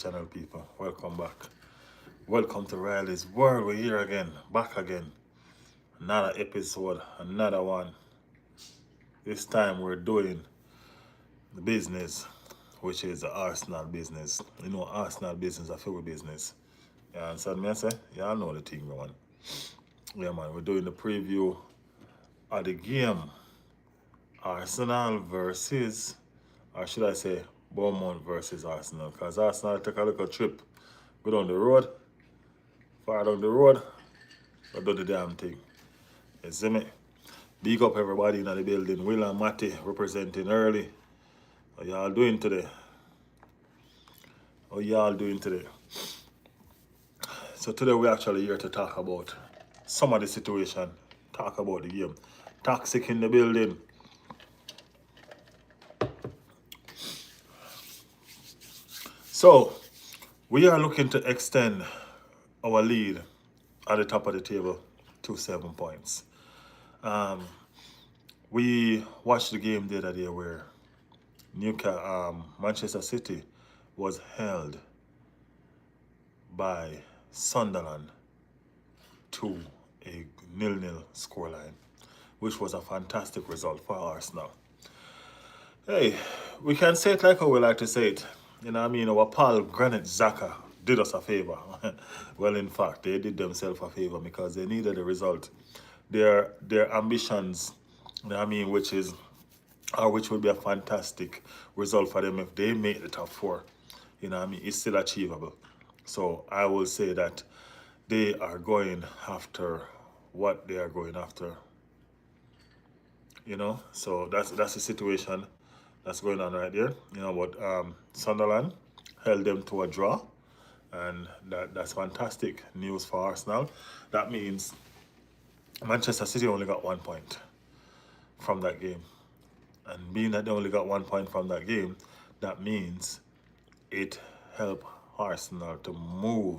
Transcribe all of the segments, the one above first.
channel, people. Welcome back. Welcome to Riley's World. We're here again, back again. Another episode, another one. This time we're doing the business, which is the Arsenal business. You know, Arsenal business, a favorite business. You understand me? I say, y'all know the thing, man. Yeah, man. We're doing the preview of the game. Arsenal versus, or should I say, Bournemouth versus Arsenal. Because Arsenal took a little trip. Go down the road, far down the road, but do the damn thing. You see me? Big up everybody in the building. Will and Matty representing early. How y'all doing today? How y'all doing today? So today we're actually here to talk about some of the situation. Talk about the game. Toxic in the building. So we are looking to extend our lead at the top of the table to 7 points. We watched the game the other day where Manchester City was held by Sunderland to a 0-0 scoreline, which was a fantastic result for Arsenal. Hey, we can say it like how we like to say it. You know what I mean? Our pal Granit Xhaka did us a favor. Well, in fact, they did themselves a favor because they needed a result. Their ambitions, you know what I mean, which would be a fantastic result for them if they make the top four. You know what I mean? It's still achievable. So I will say that they are going after what they are going after. You know, so that's the situation that's going on right there. You know, but Sunderland held them to a draw, and that's fantastic news for Arsenal. That means Manchester City only got 1 point from that game. And being that they only got 1 point from that game, that means it helped Arsenal to move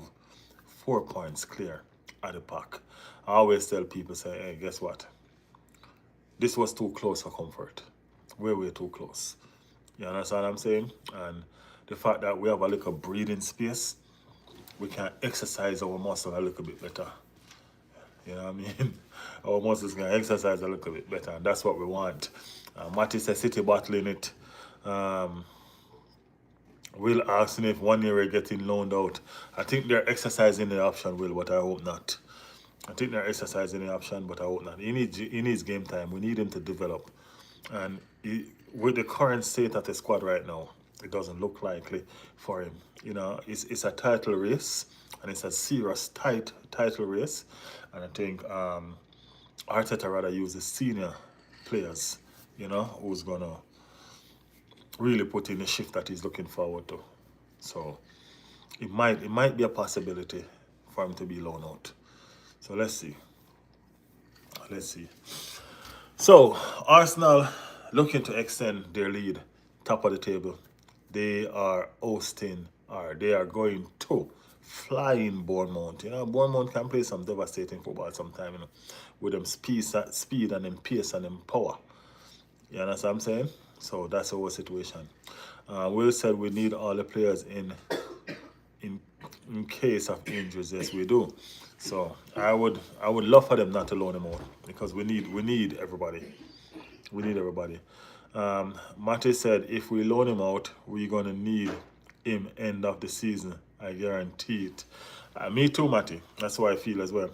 4 points clear at the pack. I always tell people, say, hey, guess what? This was too close for comfort. Way too close. You understand what I'm saying? And the fact that we have a little breathing space, we can exercise our muscle a little bit better. You know what I mean? Our muscles can exercise a little bit better, and that's what we want. Matty says City battling it. Will asking if 1 year we're getting loaned out. I think they're exercising the option, Will, but I hope not. I think they're exercising the option, but I hope not. He needs game time. We need him to develop. And with the current state of the squad right now, it doesn't look likely for him. You know, it's a title race, and it's a serious title race. And I think Arteta rather use the senior players, you know, who's gonna really put in the shift that he's looking forward to. So it might be a possibility for him to be loaned out. So let's see. So Arsenal looking to extend their lead, top of the table. They are hosting, or they are going to flying Bournemouth. You know, Bournemouth can play some devastating football sometime, you know, with them speed and them pace and them power. You understand what I'm saying? So that's our situation. Will said we need all the players in case of injuries. Yes, we do. So I would love for them not to loan him out because we need everybody. We need everybody. Matty said if we loan him out, we're gonna need him end of the season. I guarantee it. Me too, Matty. That's how I feel as well.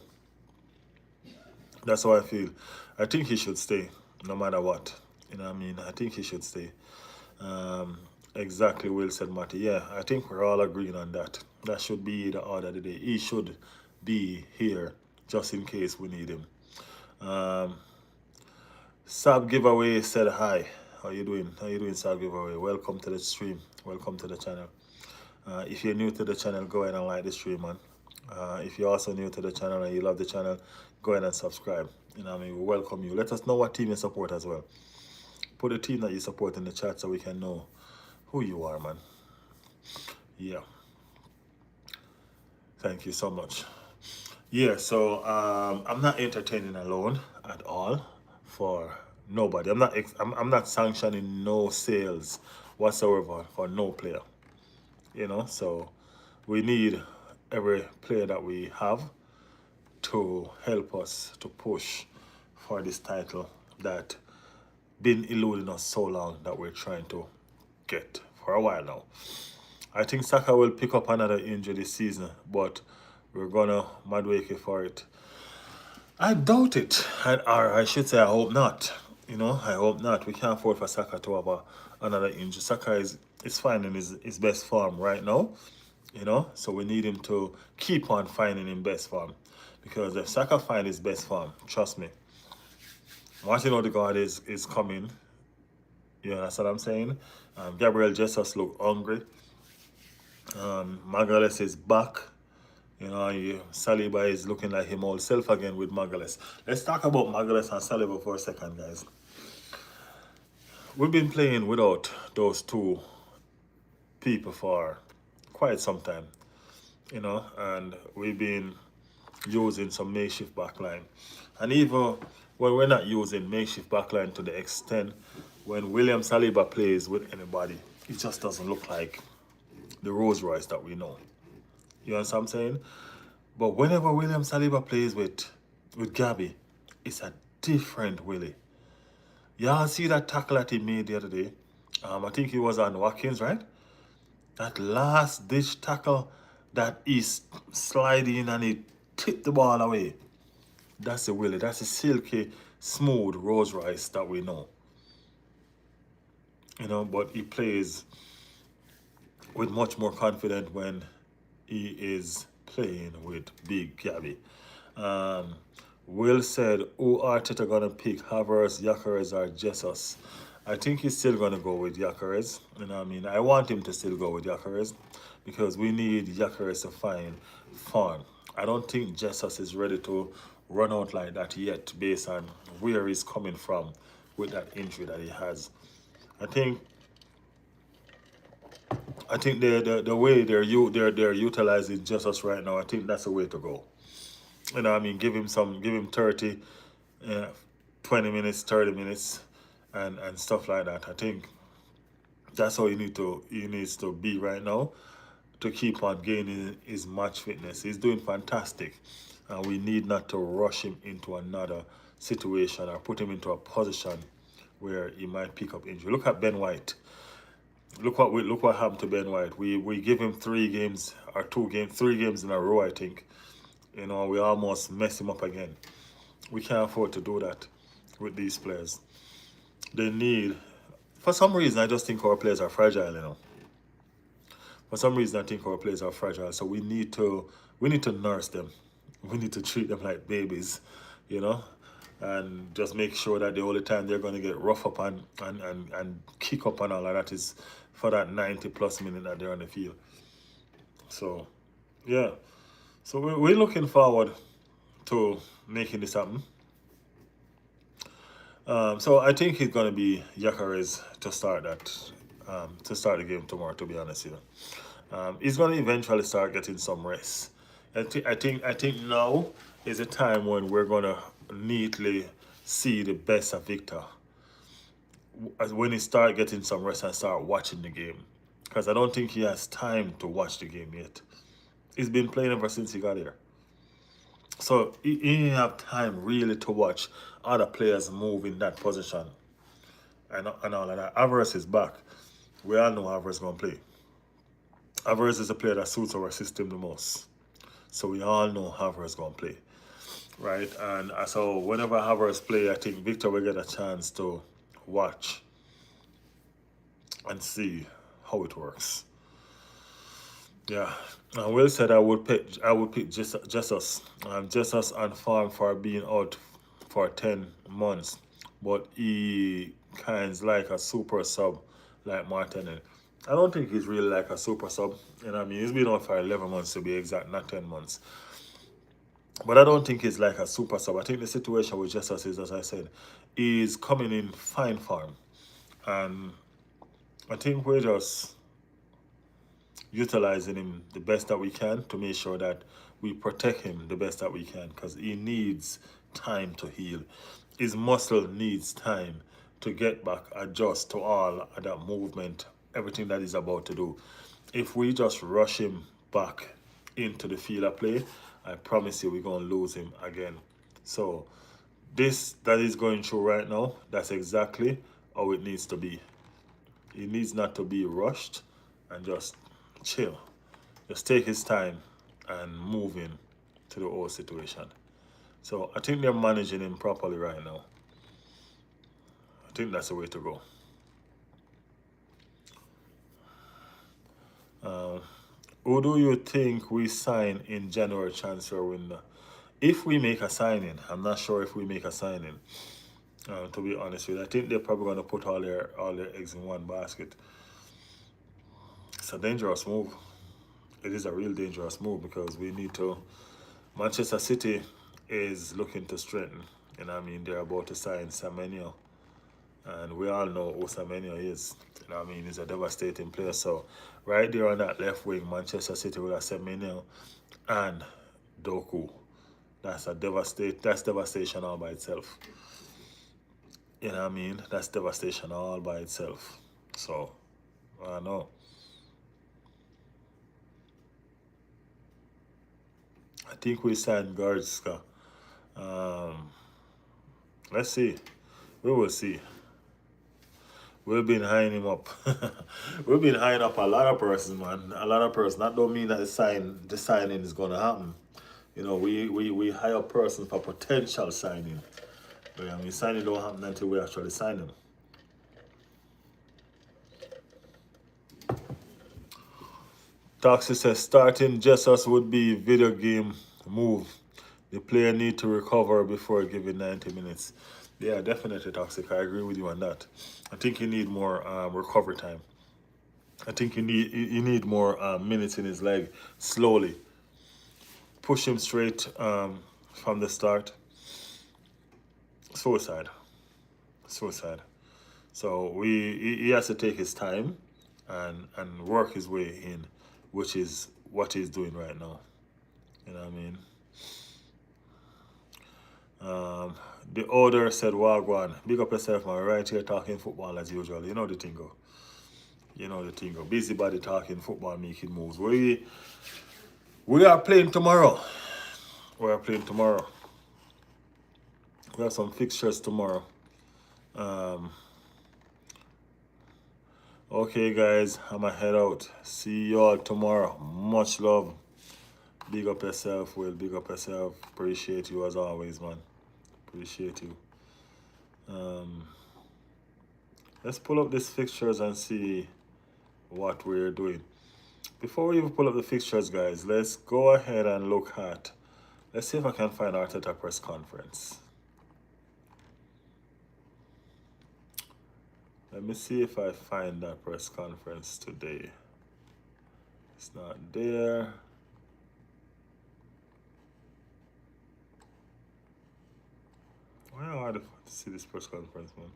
That's how I feel. I think he should stay, no matter what. You know what I mean? I think he should stay. Exactly, Will said, Matty. Yeah, I think we're all agreeing on that. That should be the order of the day. He should be here just in case we need him. Sab Giveaway said hi. How you doing? How you doing, Sab Giveaway? Welcome to the stream. Welcome to the channel. If you're new to the channel, go ahead and like the stream, man. If you're also new to the channel and you love the channel, go ahead and subscribe. You know what I mean? We welcome you. Let us know what team you support as well. Put the team that you support in the chat so we can know who you are, man. Yeah. Thank you so much. Yeah, so I'm not entertaining a loan at all for nobody. I'm not sanctioning no sales whatsoever for no player. So we need every player that we have to help us to push for this title that been eluding us so long that we're trying to get for a while now. I think Saka will pick up another injury this season, but we're gonna Madueke for it. I doubt it, or I should say I hope not. I hope not. We can't afford for Saka to have another injury. Saka is finding his best form right now, so we need him to keep on finding his best form. Because if Saka find his best form, trust me, Martin Odegaard is coming. That's what I'm saying. Gabriel Jesus look hungry. Magalhaes is back. Saliba is looking like him old self again with Magalhaes. Let's talk about Magalhaes and Saliba for a second, guys. We've been playing without those two people for quite some time, and we've been using some makeshift backline. And even when we're not using makeshift backline to the extent, when William Saliba plays with anybody, it just doesn't look like the Rolls Royce that we know. You understand what I'm saying? But whenever William Saliba plays with Gabby, it's a different Willie. Y'all see that tackle that he made the other day? I think he was on Watkins, right? That last ditch tackle that he's sliding and he tipped the ball away. That's the Willie. That's the silky, smooth Rolls Royce that we know. But he plays with much more confidence when he is playing with Big Gabby. Will said, who Arteta gonna pick, Havertz, Gyökeres, or Jesus? I think he's still gonna go with Gyökeres. I want him to still go with Gyökeres because we need Gyökeres to find form. I don't think Jesus is ready to run out like that yet based on where he's coming from with that injury that he has. I think the way they're utilizing Jesus right now, I think that's the way to go. Give him 30, 20 minutes, 30 minutes, and stuff like that. I think that's how he needs to be right now to keep on gaining his match fitness. He's doing fantastic, and we need not to rush him into another situation or put him into a position where he might pick up injury. Look at Ben White. Look what happened to Ben White. We give him 3 games or 3 games in a row, I think. We almost mess him up again. We can't afford to do that with these players. They need, for some reason, I just think our players are fragile, For some reason, I think our players are fragile. So we need to nurse them. We need to treat them like babies, and just make sure that the only time they're going to get rough up and kick up and all of that is for that 90+ minute that they're on the field. So, yeah. So we're looking forward to making this happen. So I think it's going to be Gyökeres to start the game tomorrow, to be honest, he's going to eventually start getting some rest. I think now is a time when we're going to neatly see the best of Victor when he start getting some rest and start watching the game, because I don't think he has time to watch the game yet. He's been playing ever since he got here. So he didn't have time really to watch other players move in that position and all of that. Havertz is back. We all know Havertz is going to play. Havertz is a player that suits our system the most. So we all know Havertz is going to play. Right? And so whenever Havertz play, I think Victor will get a chance to watch and see how it works. Yeah. Will said I would pick Jesus. Jesus on farm for being out for 10 months, but he kinds like a super sub like Martinelli. I don't think he's really like a super sub. He's been out for 11 months to be exact, not 10 months. But I don't think he's like a super sub. I think the situation with Jesus is, as I said, he's coming in fine form. And I think we're just utilizing him the best that we can to make sure that we protect him the best that we can, because he needs time to heal. His muscle needs time to get back, adjust to all of that movement, everything that he's about to do. if we just rush him back into the field of play, I promise you we're going to lose him again. So this that is going through right now, that's exactly how it needs to be. He needs not to be rushed and just chill. Just take his time and move in to the whole situation. So I think they're managing him properly right now. I think that's the way to go. Who do you think we sign in January transfer window? If we make a signing, I'm not sure if we make a signing. To be honest with you, I think they're probably going to put all their eggs in one basket. It's a dangerous move. It is a real dangerous move because we need to. Manchester City is looking to strengthen. And I mean, they're about to sign Semenyo. And we all know who Semenyo is. You know what I mean? He's a devastating player. So, right there on that left wing, Manchester City with a Semenyo and Doku. That's devastation all by itself. You know what I mean? That's devastation all by itself. So, I don't know. I think we signed Goretzka. Um, let's see. We will see. We've been eyeing him up. We've been eyeing up a lot of persons, man. A lot of persons. That don't mean that the signing is gonna happen. You know, we hire persons for potential signing. But I mean, signing don't happen until we actually sign them. Toxic says starting Jesus would be video game move. The player need to recover before giving 90 minutes. Yeah, definitely Toxic. I agree with you on that. I think you need more recovery time. I think you need more minutes in his leg slowly. Push him straight from the start. Suicide. Suicide. So he has to take his time and work his way in, which is what he's doing right now. You know what I mean? The order said, Wagwan, big up yourself, man. Right here talking football as usual. You know the thing go. You know the thing go. Busybody talking football, making moves. We are playing tomorrow. We are playing tomorrow. We have some fixtures tomorrow. Okay, guys, I'ma head out. See y'all tomorrow. Much love. Big up yourself, Will. Big up yourself. Appreciate you as always, man. Appreciate you. Let's pull up these fixtures and see what we're doing. Before we even pull up the fixtures, guys, let's go ahead and look at. Let's see if I can find Arteta press conference. Let me see if I find that press conference today. It's not there. Where are the to see this press conference, man?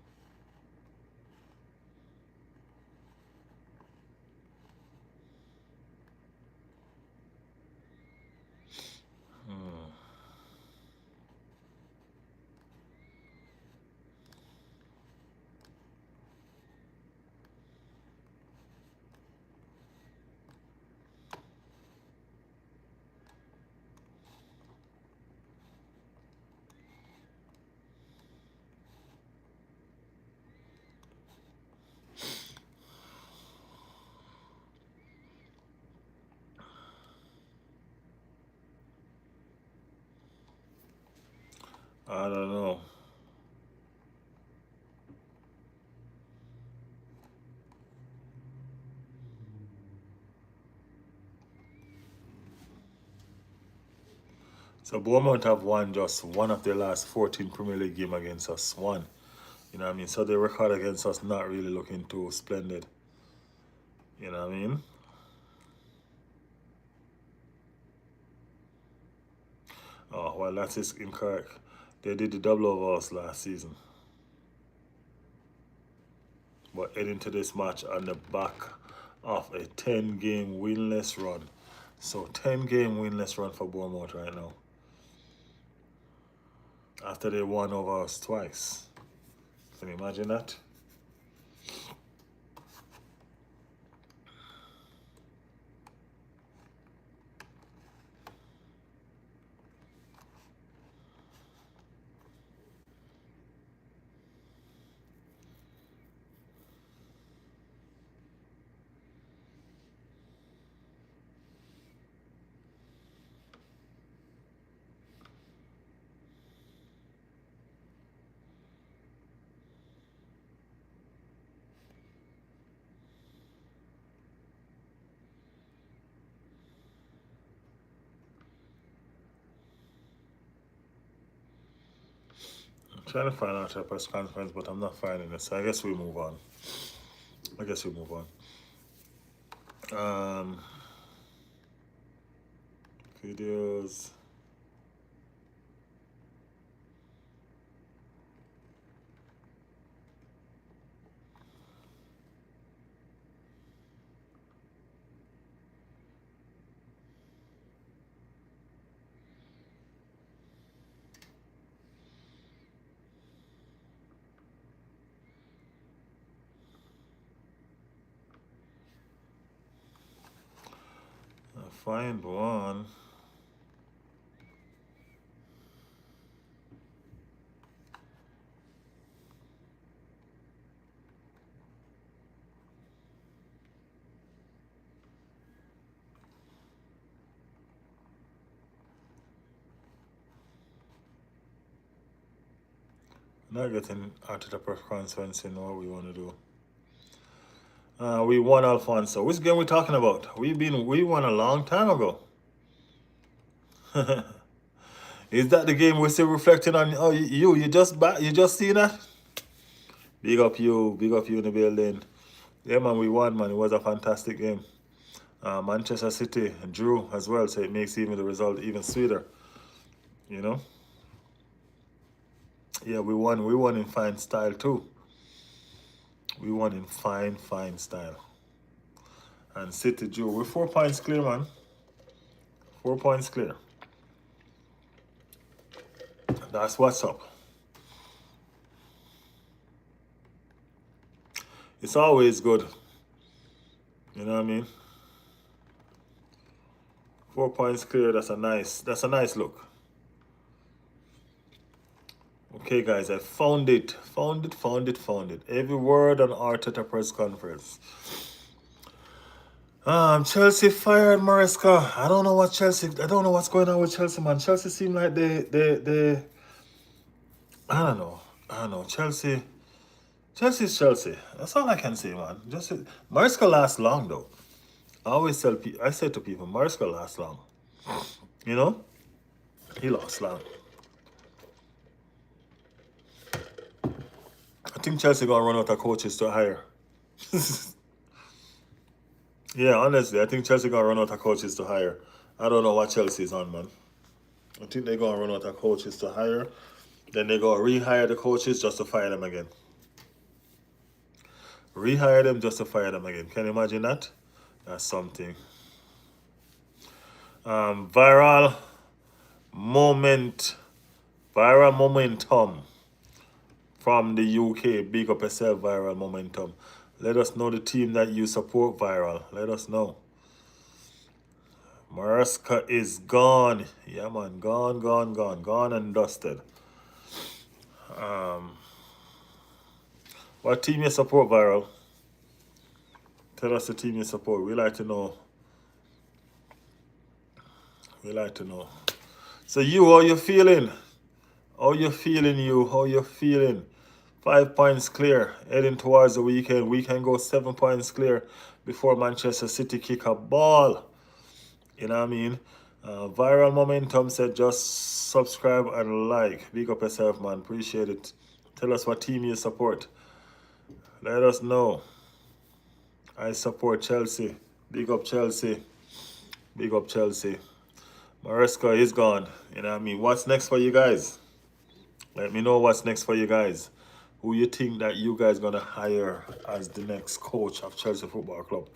I don't know. So Bournemouth have won just one of their last 14 Premier League games against us. One. You know what I mean? So the record against us not really looking too splendid. You know what I mean? Oh, well, that is incorrect. They did the double over us last season. But heading to this match on the back of a 10-game winless run. So 10-game winless run for Bournemouth right now. After they won over us twice. Can you imagine that? Trying to find out a press conference, but I'm not finding it. So I guess we move on. Um, videos. Find one. Not getting out of the press conference and what we want to do. We won Alfonso. Which game we talking about? We won a long time ago. Is that the game we're still reflecting on? Oh, you just seen that? Big up you in the building. Yeah, man, we won, man. It was a fantastic game. Manchester City drew as well, so it makes even the result even sweeter. You know? Yeah, we won. We won in fine style too. We won in fine style. And City drew. We're 4 points clear, man. 4 points clear. That's what's up. It's always good. You know what I mean? 4 points clear. That's a nice look. Okay, guys, I found it. Every word on Arteta press conference. Chelsea fired Maresca. I don't know what's going on with Chelsea, man. Chelsea seem like they I don't know. Chelsea's Chelsea. That's all I can say, man. Maresca lasts long though. I say to people, Maresca lasts long. You know? He lasts long. I think Chelsea gonna run out of coaches to hire. Yeah, honestly, I think Chelsea gonna run out of coaches to hire. I don't know what Chelsea's on, man. I think they're gonna run out of coaches to hire. Then they're gonna rehire the coaches just to fire them again. Rehire them just to fire them again. Can you imagine that? That's something. Viral momentum from the UK. Big up yourself, viral momentum. Let us know the team that you support, viral. Let us know. Maresca is gone. Yeah, man. Gone and dusted. What team you support, viral? Tell us the team you support. We like to know. So you, how you feeling? How you feeling? 5 points clear, heading towards the weekend. We can go 7 points clear before Manchester City kick a ball. You know what I mean? Viral momentum said just subscribe and like. Big up yourself, man. Appreciate it. Tell us what team you support. Let us know. I support Chelsea. Big up Chelsea. Maresca is gone. You know what I mean? What's next for you guys? Let me know what's next for you guys. Who you think that you guys gonna hire as the next coach of Chelsea Football Club?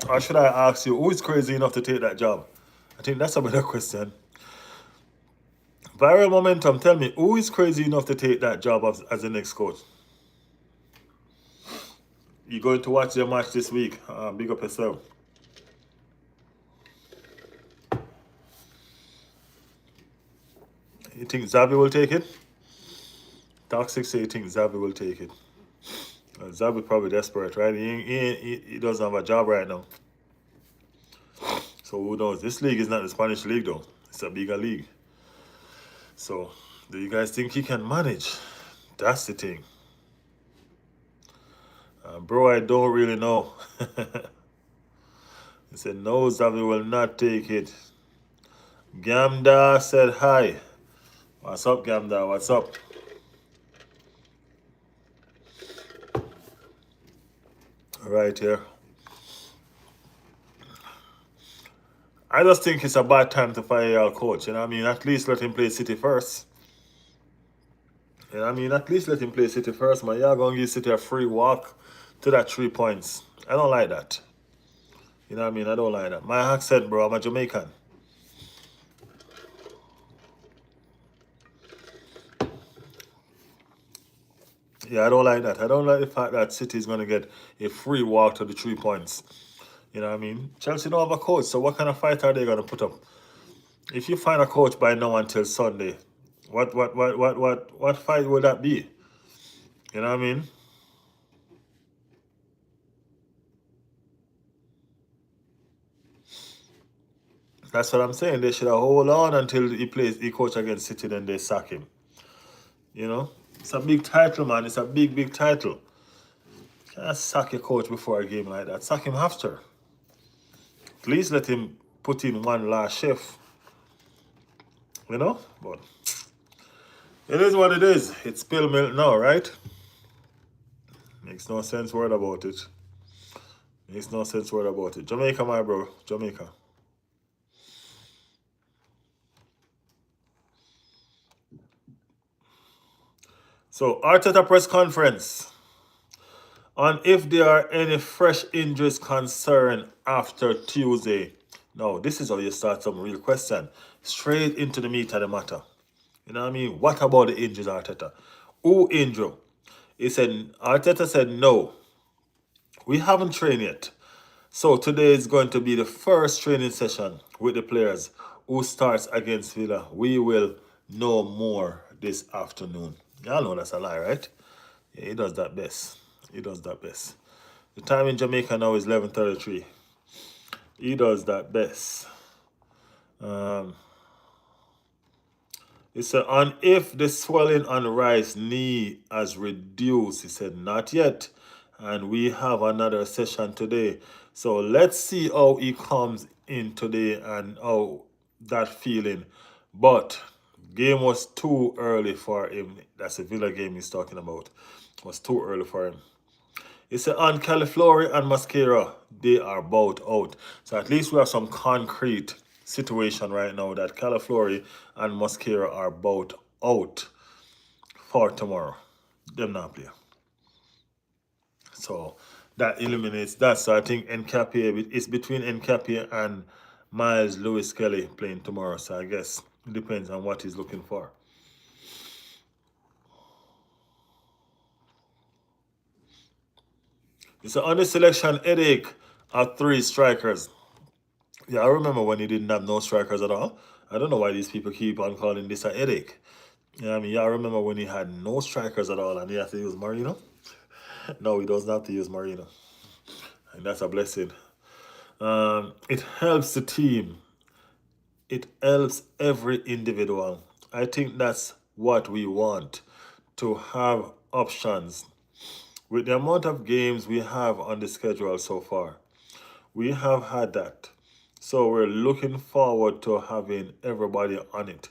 Or should I ask you, who is crazy enough to take that job? I think that's a better question. Viral momentum, tell me, who is crazy enough to take that job as the next coach? You going to watch the match this week? Big up yourself. You think Xavi will take it? Toxic say you think Xavi will take it. Xavi probably desperate, right? He doesn't have a job right now. So who knows? This league is not the Spanish league though. It's a bigger league. So do you guys think he can manage? That's the thing. Bro, I don't really know. He said, no, Xavi will not take it. Gamda said hi. What's up, Gamda? What's up? Right here. I just think it's a bad time to fire your coach. You know what I mean? At least let him play City first. You know what I mean? At least let him play City first, man. You're going to give City a free walk to that 3 points. I don't like that. You know what I mean? I don't like that. My accent, bro, I'm a Jamaican. Yeah, I don't like that. I don't like the fact that City is going to get a free walk to the 3 points. You know what I mean? Chelsea don't have a coach, so what kind of fight are they going to put up? If you find a coach by now until Sunday, what fight would that be? You know what I mean? That's what I'm saying. They should have hold on until he coach against City, then they sack him. You know? It's a big title, man. It's a big title. Can't sack your coach before a game like that. Sack him after. At least let him put in one last shift. You know? But it is what it is. It's spill milk now, right? Makes no sense word about it. Makes no sense word about it. Jamaica, my bro. Jamaica. So, Arteta press conference on if there are any fresh injuries concern after Tuesday. No, this is how you start some real question. Straight into the meat of the matter. You know what I mean? What about the injuries, Arteta? Who injured? Arteta said no. We haven't trained yet. So today is going to be the first training session with the players who starts against Villa. We will know more this afternoon. Y'all know that's a lie, right? Yeah, he does that best. He does that best. The time in Jamaica now is 11:33. He does that best. He said, and if the swelling on Rice's knee has reduced, he said, not yet. And we have another session today. So let's see how he comes in today and how that feeling. But game was too early for him. That's a Villa game he's talking about. It was too early for him. He said, on Califlori and Mascara, they are both out. So at least we have some concrete situation right now that Califlori and Mascara are both out for tomorrow. Them not play. So that eliminates that. So I think Nkapie, it's between Nkapie and Miles Lewis Kelly playing tomorrow. So I guess it depends on what he's looking for. It's an under selection headache of 3 strikers. Yeah, I remember when he didn't have no strikers at all. I don't know why these people keep on calling this a headache. You know what I mean? Yeah, I remember when he had no strikers at all and he had to use Marino. No, he doesn't have to use Marino. And that's a blessing. It helps the team. It helps every individual. I think that's what we want, to have options. With the amount of games we have on the schedule so far, we have had that. So we're looking forward to having everybody on it.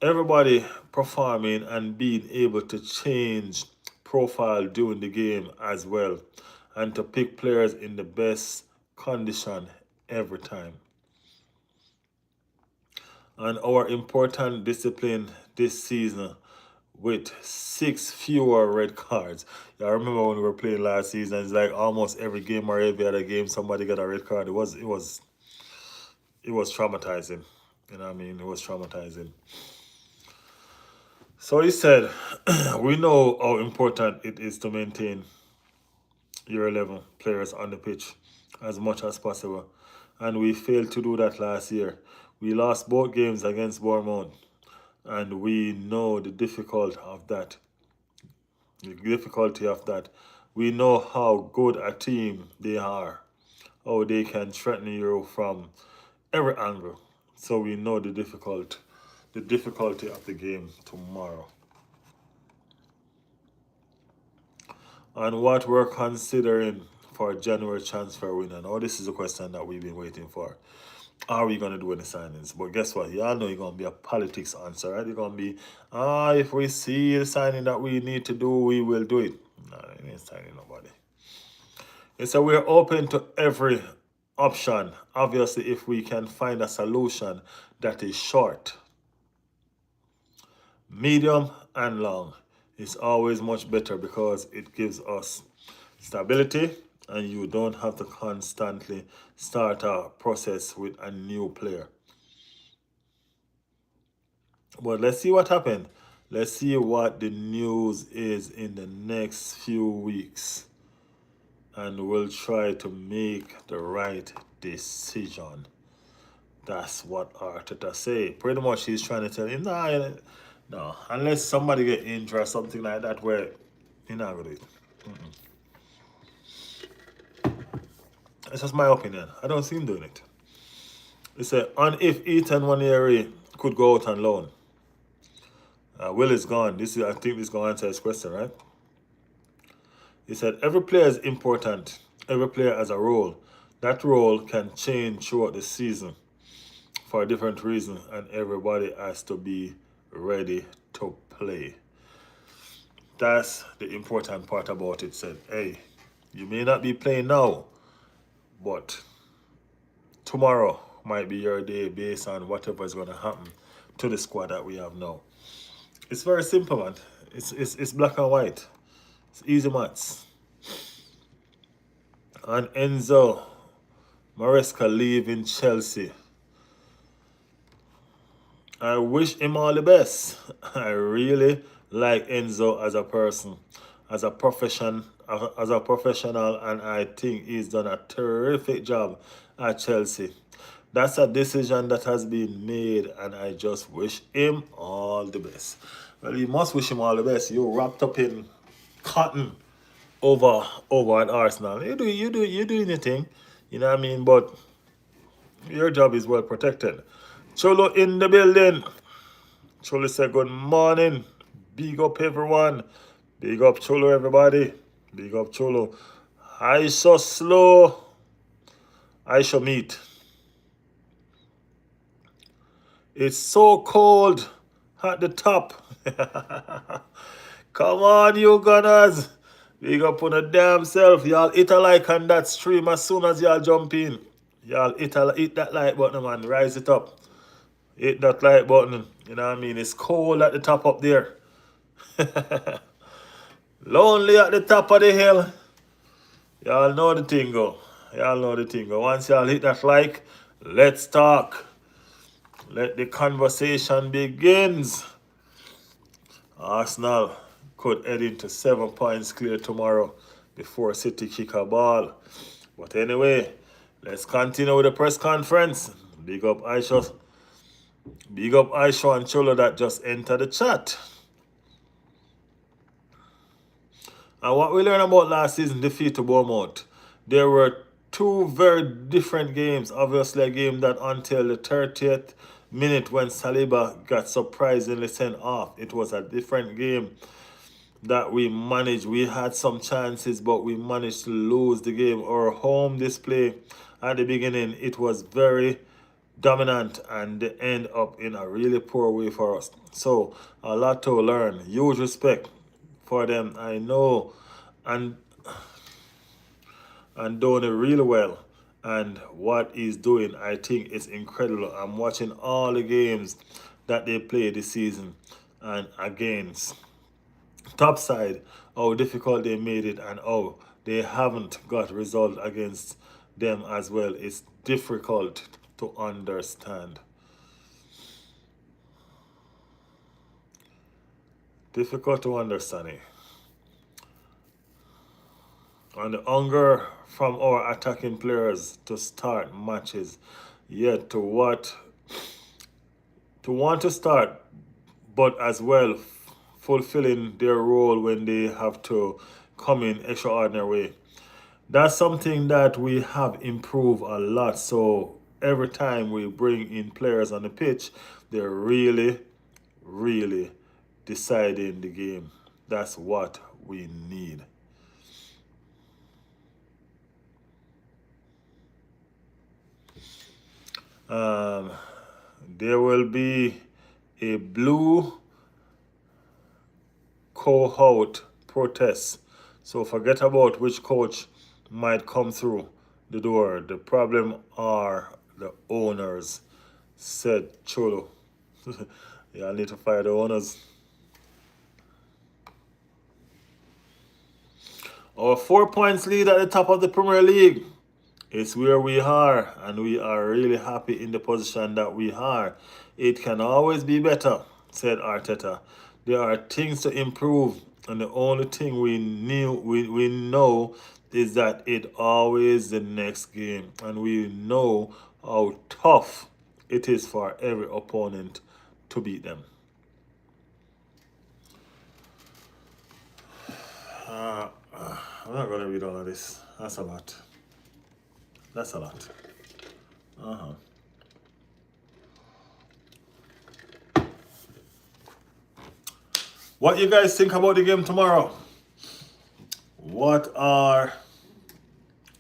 Everybody performing and being able to change profile during the game as well, and to pick players in the best condition every time. And our important discipline this season with 6 fewer red cards. Yeah, I remember when we were playing last season, it's like almost every game or every other game somebody got a red card. It was traumatizing. You know what I mean? It was traumatizing. So he said, we know how important it is to maintain your 11 players on the pitch as much as possible. And we failed to do that last year. We lost both games against Bournemouth, and we know the difficulty of that. The difficulty of that. We know how good a team they are, how they can threaten you from every angle. So we know the difficulty of the game tomorrow. And what we're considering for January transfer window? Now, this is a question that we've been waiting for. Are we going to do any signings? But guess what? Y'all know you're going to be a politics answer, right? You're going to be, if we see the signing that we need to do, we will do it. No, it ain't signing nobody. It's so we're open to every option. Obviously, if we can find a solution that is short, medium, and long, it's always much better because it gives us stability and you don't have to constantly start a process with a new player. But let's see what happened. Let's see what the news is in the next few weeks. And we'll try to make the right decision. That's what Arteta say. Pretty much he's trying to tell him, no, unless somebody get injured or something like that, where you're not going to do it. That's just my opinion. I don't see him doing it. He said, and if Ethan Waneri could go out on loan. Will is gone. I think this is going to answer his question, right? He said, every player is important. Every player has a role. That role can change throughout the season for a different reason, and everybody has to be ready to play. That's the important part about it. Said, hey, you may not be playing now, but tomorrow might be your day based on whatever is going to happen to the squad that we have now. It's very simple, man. It's black and white. It's easy maths. And Enzo Maresca leaving Chelsea. I wish him all the best. I really like Enzo as a person, as a professional, and I think he's done a terrific job at Chelsea. That's a decision that has been made, and I just wish him all the best. Well, you must wish him all the best. You're wrapped up in cotton over at Arsenal. You doing your thing, you know what I mean? But your job is well protected. Cholo in the building. Cholo said good morning. Big up everyone. Big up Cholo everybody. Big up Cholo. I so slow. I shall meet. It's so cold at the top. Come on, you gunners. Big up on the damn self. Y'all hit a like on that stream as soon as y'all jump in. Y'all hit that like button, man. Rise it up. Hit that like button. You know what I mean? It's cold at the top up there. Lonely at the top of the hill. Y'all know the thing go. Y'all know the thing go. Once y'all hit that like, let's talk. Let the conversation begins. Arsenal could head into 7 points clear tomorrow before City kick a ball. But anyway, let's continue with the press conference. Big up Aisha. Big up Aisha and Cholo that just entered the chat. And what we learned about last season defeat to Bournemouth, there were two very different games. Obviously a game that until the 30th minute when Saliba got surprisingly sent off, it was a different game that we managed. We had some chances, but we managed to lose the game. Our home display at the beginning, it was very dominant and they end up in a really poor way for us. So a lot to learn. Huge respect for them. I know and doing it really well. And what he's doing, I think it's incredible. I'm watching all the games that they play this season and against top side, how difficult they made it and how they haven't got result against them as well. It's difficult to understand. Difficult to understand it. And the hunger from our attacking players to start matches, yet to want to start, but as well fulfilling their role when they have to come in extraordinary way. That's something that we have improved a lot. So every time we bring in players on the pitch, they're really, really deciding the game. That's what we need. Um, there will be a blue cohort protest. So forget about which coach might come through the door. The problem are the owners, said Cholo. Yeah, I need to fire the owners. Our 4 points lead at the top of the Premier League. It's where we are, and we are really happy in the position that we are. It can always be better, said Arteta. There are things to improve, and the only thing we know is that it always the next game, and we know how tough it is for every opponent to beat them. I'm not gonna read all of this. That's a lot. That's a lot. Uh-huh. What you guys think about the game tomorrow? What are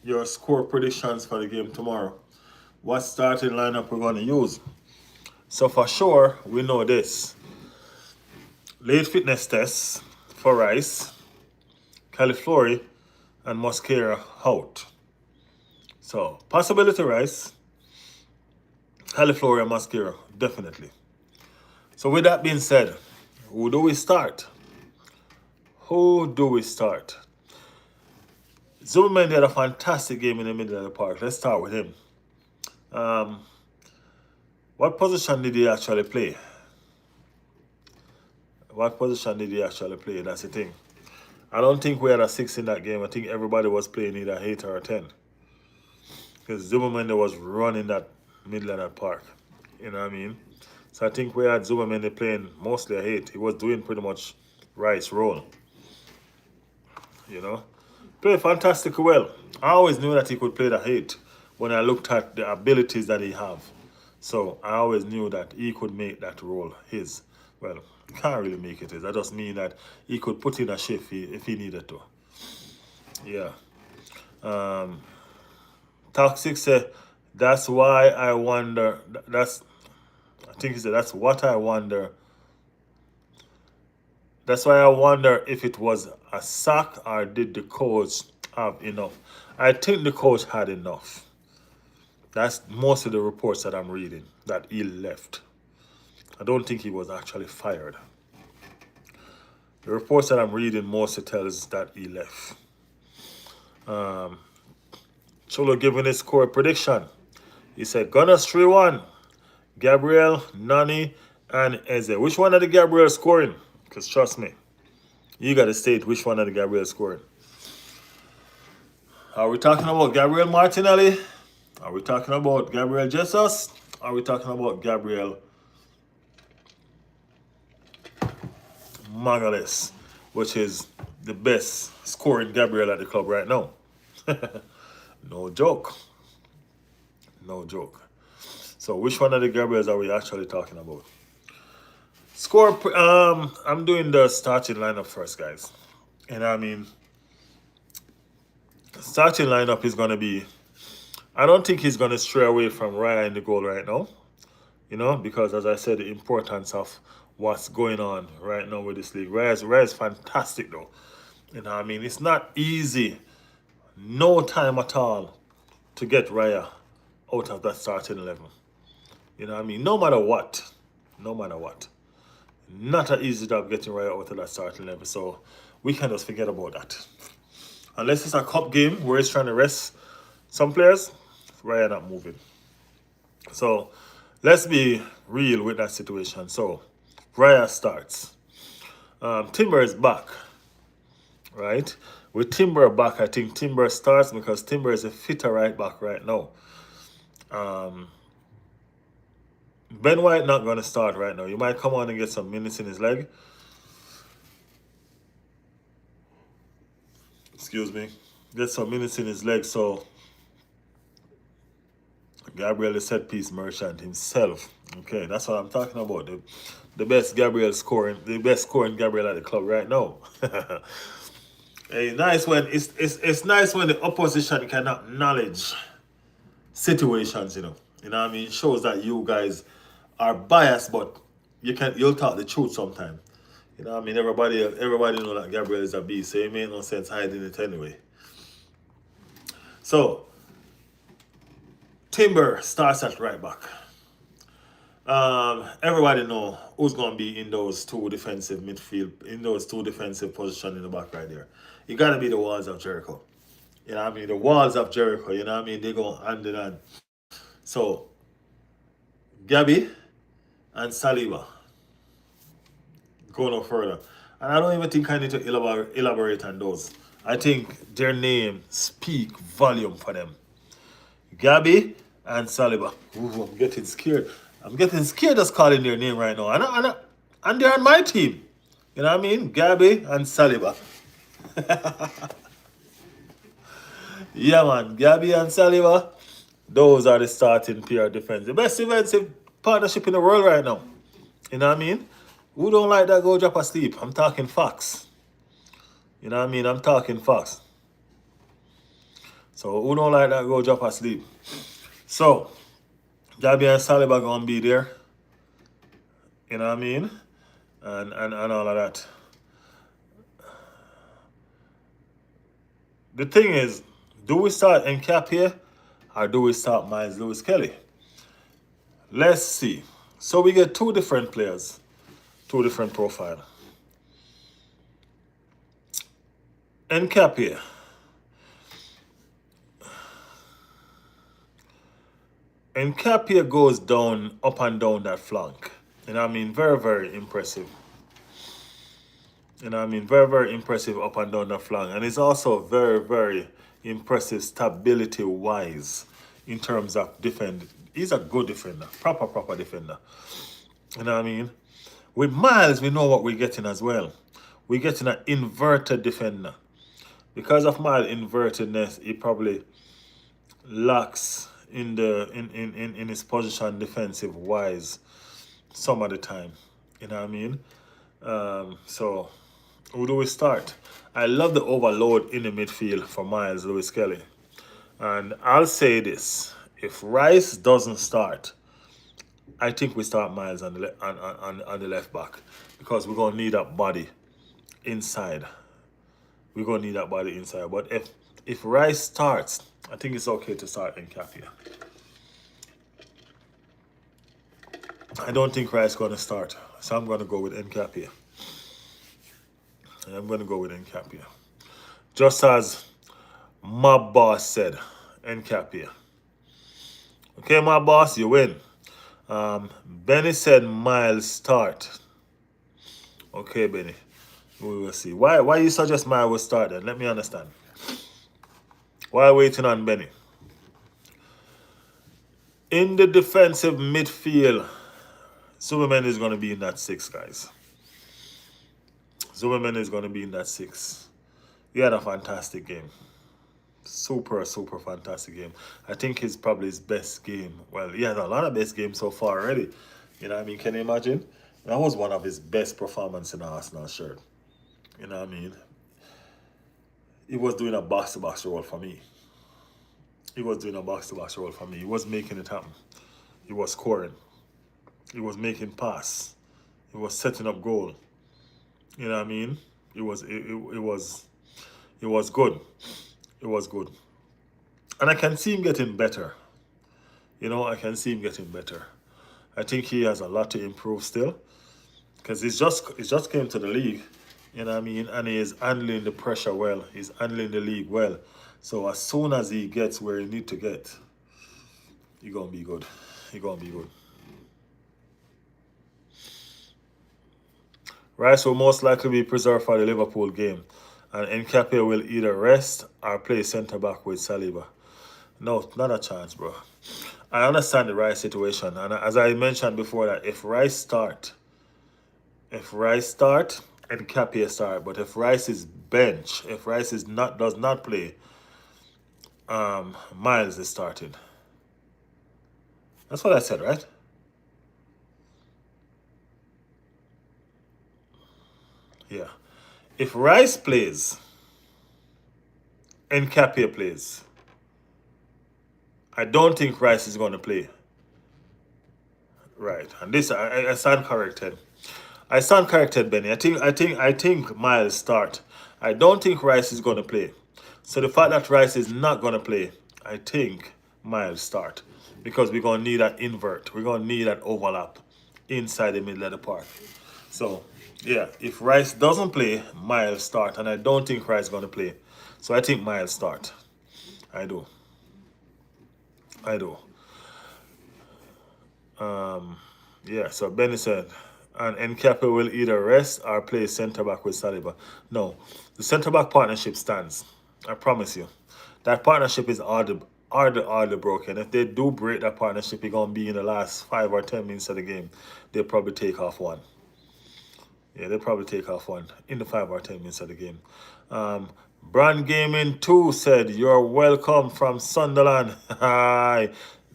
your score predictions for the game tomorrow? What starting lineup we're going to use? So for sure, we know this. Late fitness tests for Rice, Califlori, and Mosquera out. So possibility Rice, Califlori, and Mosquera, definitely. So with that being said, who do we start? Who do we start? Zuberman had a fantastic game in the middle of the park. Let's start with him. What position did he actually play? What position did he actually play? That's the thing. I don't think we had a 6 in that game. I think everybody was playing either 8 or 10. Because Zuberman was running that middle of that park. You know what I mean? So I think we had Zuberman playing mostly a 8. He was doing pretty much Rice role. You know? Played fantastically well. I always knew that he could play the 8 when I looked at the abilities that he have. So I always knew that he could make that role his. Well, he can't really make it his. That just means that he could put in a shift if he needed to. Yeah. Toxic said, that's why I wonder. I think he said, that's what I wonder. That's why I wonder if it was a sack or did the coach have enough. I think the coach had enough. That's most of the reports that I'm reading, that he left. I don't think he was actually fired. The reports that I'm reading mostly tells that he left. Cholo giving his score prediction. He said, Gunners 3-1. Gabriel, Nani, and Eze. Which one of the Gabriel scoring? Because trust me, you got to state which one of the Gabriel scoring. Are we talking about Gabriel Martinelli? Are we talking about Gabriel Jesus? Are we talking about Gabriel Magalhaes, which is the best scoring Gabriel at the club right now? No joke. No joke. So which one of the Gabriels are we actually talking about? I'm doing the starting lineup first, guys. And I mean, starting lineup is going to be, I don't think he's going to stray away from Raya in the goal right now. You know, because as I said, the importance of what's going on right now with this league. Raya is fantastic though. You know, I mean, it's not easy, no time at all, to get Raya out of that starting 11. You know what I mean? No matter what. No matter what. Not an easy job getting Raya out of that starting 11. So we can just forget about that. Unless it's a cup game where it's trying to rest some players, Raya not moving. So let's be real with that situation. So Raya starts. Timber is back. Right? With Timber back, I think Timber starts because Timber is a fitter right back right now. Ben White not going to start right now. You might come on and get some minutes in his leg. Excuse me. Get some minutes in his leg. So Gabriel the set piece merchant himself. Okay, that's what I'm talking about. The best Gabriel scoring, the best scoring Gabriel at the club right now. Hey, nice when it's nice when the opposition can acknowledge situations, you know. You know what I mean? Shows that you guys are biased, but you'll talk the truth sometime. You know what I mean? Everybody know that Gabriel is a beast, so it made no sense hiding it anyway. So Timber starts at right back. Everybody know who's gonna be in those two defensive midfield, in those two defensive positions in the back right there. You gotta be the walls of Jericho. You know what I mean? The walls of Jericho, you know what I mean? They go hand in hand. So Gabby and Saliba go no further. And I don't even think I need to elaborate on those. I think their names speak volume for them. Gabby and Saliba. Ooh, I'm getting scared. I'm getting scared just calling their name right now. And they're on my team. You know what I mean? Gabby and Saliba. Yeah, man. Gabby and Saliba. Those are the starting PR defense. The best defensive partnership in the world right now. You know what I mean? Who don't like that go drop asleep? I'm talking facts. You know what I mean? I'm talking facts. So who don't like that go drop asleep? So Gabby and Saliba gonna be there. You know what I mean? And all of that. The thing is, do we start Nkap here or do we start Miles Lewis Kelly? Let's see. So we get two different players, two different profiles. Nkap here. Nkap here goes down, up and down that flank. You know what I mean? Very, very impressive. You know what I mean? Very, very impressive up and down the flank. And it's also very, very impressive stability-wise in terms of defend. He's a good defender. Proper defender. You know what I mean? With Miles, we know what we're getting as well. We're getting an inverted defender. Because of Miles' invertedness, he probably lacks in his position defensive-wise some of the time. You know what I mean? So who do we start? I love the overload in the midfield for Miles Lewis Kelly. And I'll say this. If Rice doesn't start, I think we start Miles on the left back. Because we're going to need that body inside. We're going to need that body inside. But if Rice starts, I think it's okay to start Nkap here. I don't think Rice is going to start. So I'm going to go with Nkap here. I'm going to go with Nkap here. Just as my boss said, Nkap here. Okay, my boss, you win. Benny said Miles start. Okay, Benny. We will see. Why you suggest Miles will start then? Let me understand. Why waiting on Benny? In the defensive midfield, Superman is going to be in that 6, guys. Superman is going to be in that 6. He had a fantastic game. Super fantastic game. I think it's probably his best game. Well, he had a lot of best games so far already. You know what I mean? Can you imagine? That was one of his best performances in an Arsenal shirt. You know what I mean? He was doing a box-to-box role for me. He was doing a box-to-box role for me. He was making it happen. He was scoring. He was making pass. He was setting up goal. You know what I mean? It was good. It was good. And I can see him getting better. You know, I can see him getting better. I think he has a lot to improve still. Because he's just came to the league. You know what I mean? And he is handling the pressure well. He's handling the league well. So as soon as he gets where he need to get, he's going to be good. He's going to be good. Rice will most likely be preserved for the Liverpool game. And Nkap will either rest or play centre-back with Saliba. No, not a chance, bro. I understand the Rice situation. And as I mentioned before, that if Rice start, Nkap start. But if Rice is bench, if Rice does not play, Miles is starting. That's what I said, right? Yeah. If Rice plays, Nkap plays, I don't think Rice is going to play. Right. And this I stand corrected. I stand corrected, Benny. I think Miles start. I don't think Rice is gonna play. So the fact that Rice is not gonna play, I think Miles start. Because we're gonna need that invert. We're gonna need that overlap inside the middle of the park. So yeah, if Rice doesn't play, Miles start. And I don't think Rice is gonna play. So I think Miles start. I do. I do. Yeah, so Benny said, and Nkapa will either rest or play centre back with Saliba. No, the centre back partnership stands. I promise you. That partnership is hardly broken. If they do break that partnership, it's gonna be in the last 5 or 10 minutes of the game. They'll probably take off one. Yeah, they'll probably take off one in the 5 or 10 minutes of the game. Brand Gaming 2 said, "You're welcome from Sunderland." Hi.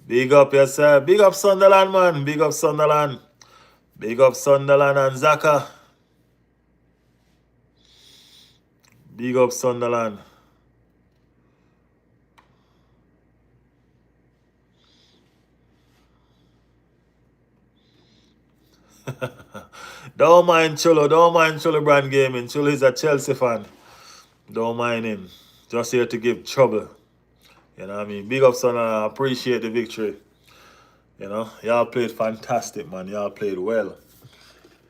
Big up yourself. Big up Sunderland, man. Big up Sunderland. Big up Sunderland and Zaka. Big up Sunderland. Don't mind Chulo. Don't mind Chulo Brand Gaming. Chulo is a Chelsea fan. Don't mind him. Just here to give trouble. You know what I mean? Big up Sunderland. I appreciate the victory. You know, y'all played fantastic, man. Y'all played well.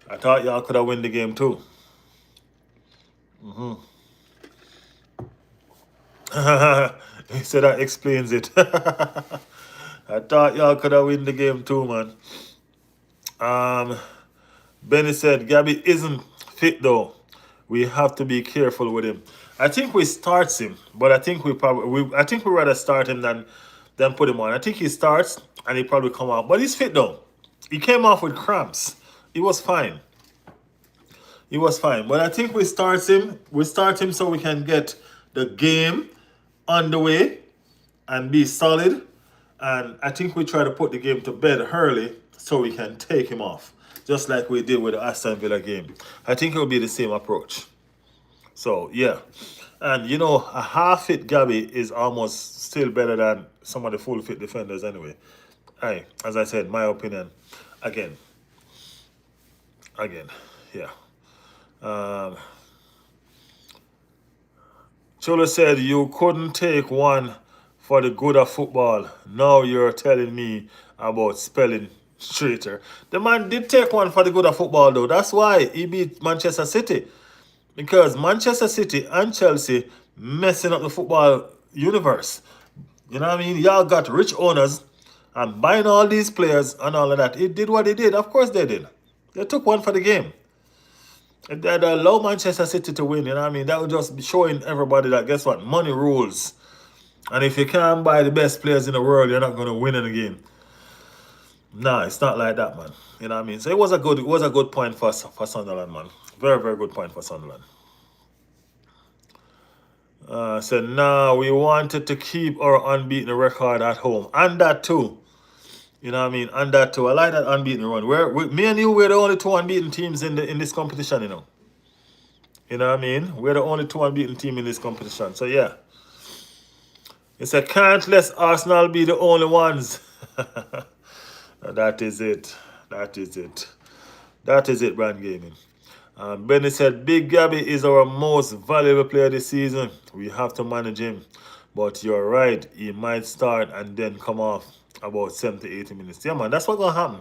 I thought y'all could have won the game too. He said that explains it. I thought y'all could have won the game too, man. Benny said Gabby isn't fit though. We have to be careful with him. I think we starts him, but I think I think we rather start him than put him on. I think he starts and he probably come out, but he's fit though. He came off with cramps. He was fine. He was fine, but I think we start him. We start him so we can get the game on the way and be solid. And I think we try to put the game to bed early so we can take him off, just like we did with the Aston Villa game. I think it will be the same approach. So yeah, and you know, a half fit Gabby is almost still better than some of the full fit defenders anyway. As I said, my opinion. Again, again, yeah. Um, Cholo said you couldn't take one for the good of football. Now you're telling me about spelling straighter. The man did take one for the good of football though. That's why he beat Manchester City. Because Manchester City and Chelsea messing up the football universe. You know what I mean? Y'all got rich owners and buying all these players and all of that. It did what it did. Of course they did. They took one for the game. If they'd allow Manchester City to win, you know what I mean? That would just be showing everybody that, guess what? Money rules. And if you can't buy the best players in the world, you're not going to win in the game. Nah, it's not like that, man. You know what I mean? So it was a good point for Sunderland, man. Very, very good point for Sunderland. So now we wanted to keep our unbeaten record at home. And that too. You know what I mean? And that too. I like that unbeaten run. Me and you, we're the only two unbeaten teams in this competition, you know. You know what I mean? We're the only two unbeaten team in this competition. So yeah. It's a can't let Arsenal be the only ones. That is it. That is it. That is it, Brand Gaming. Benny said, Big Gabby is our most valuable player this season. We have to manage him. But you're right, he might start and then come off about 70, 80 minutes. Yeah, man, that's what's going to happen.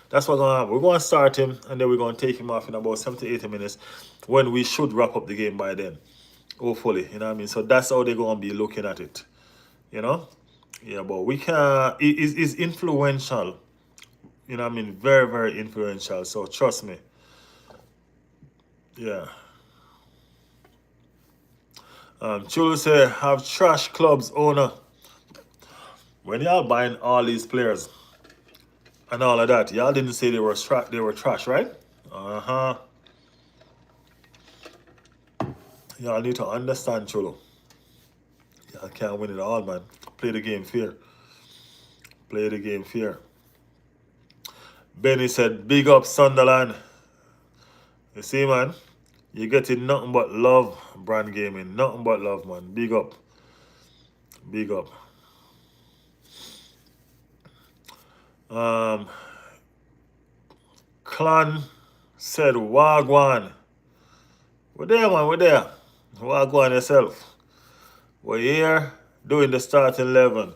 That's what's going to happen. We're going to start him and then we're going to take him off in about 70, 80 minutes when we should wrap up the game by then. Hopefully, you know what I mean? So that's how they're going to be looking at it. You know? Yeah, but we can. It's influential. You know what I mean? Very, very influential. So trust me. Yeah. Chulu say, have trash clubs owner. When y'all buying all these players and all of that, y'all didn't say they were trash, right? Uh-huh. Y'all need to understand, Cholo. Y'all can't win it all, man. Play the game fair. Play the game fair. Benny said, big up Sunderland. You see, man? You're getting nothing but love, Brand Gaming. Nothing but love, man. Big up. Big up. Clan said Wagwan. We're there, man, we're there. Wagwan yourself. We're here doing the starting 11.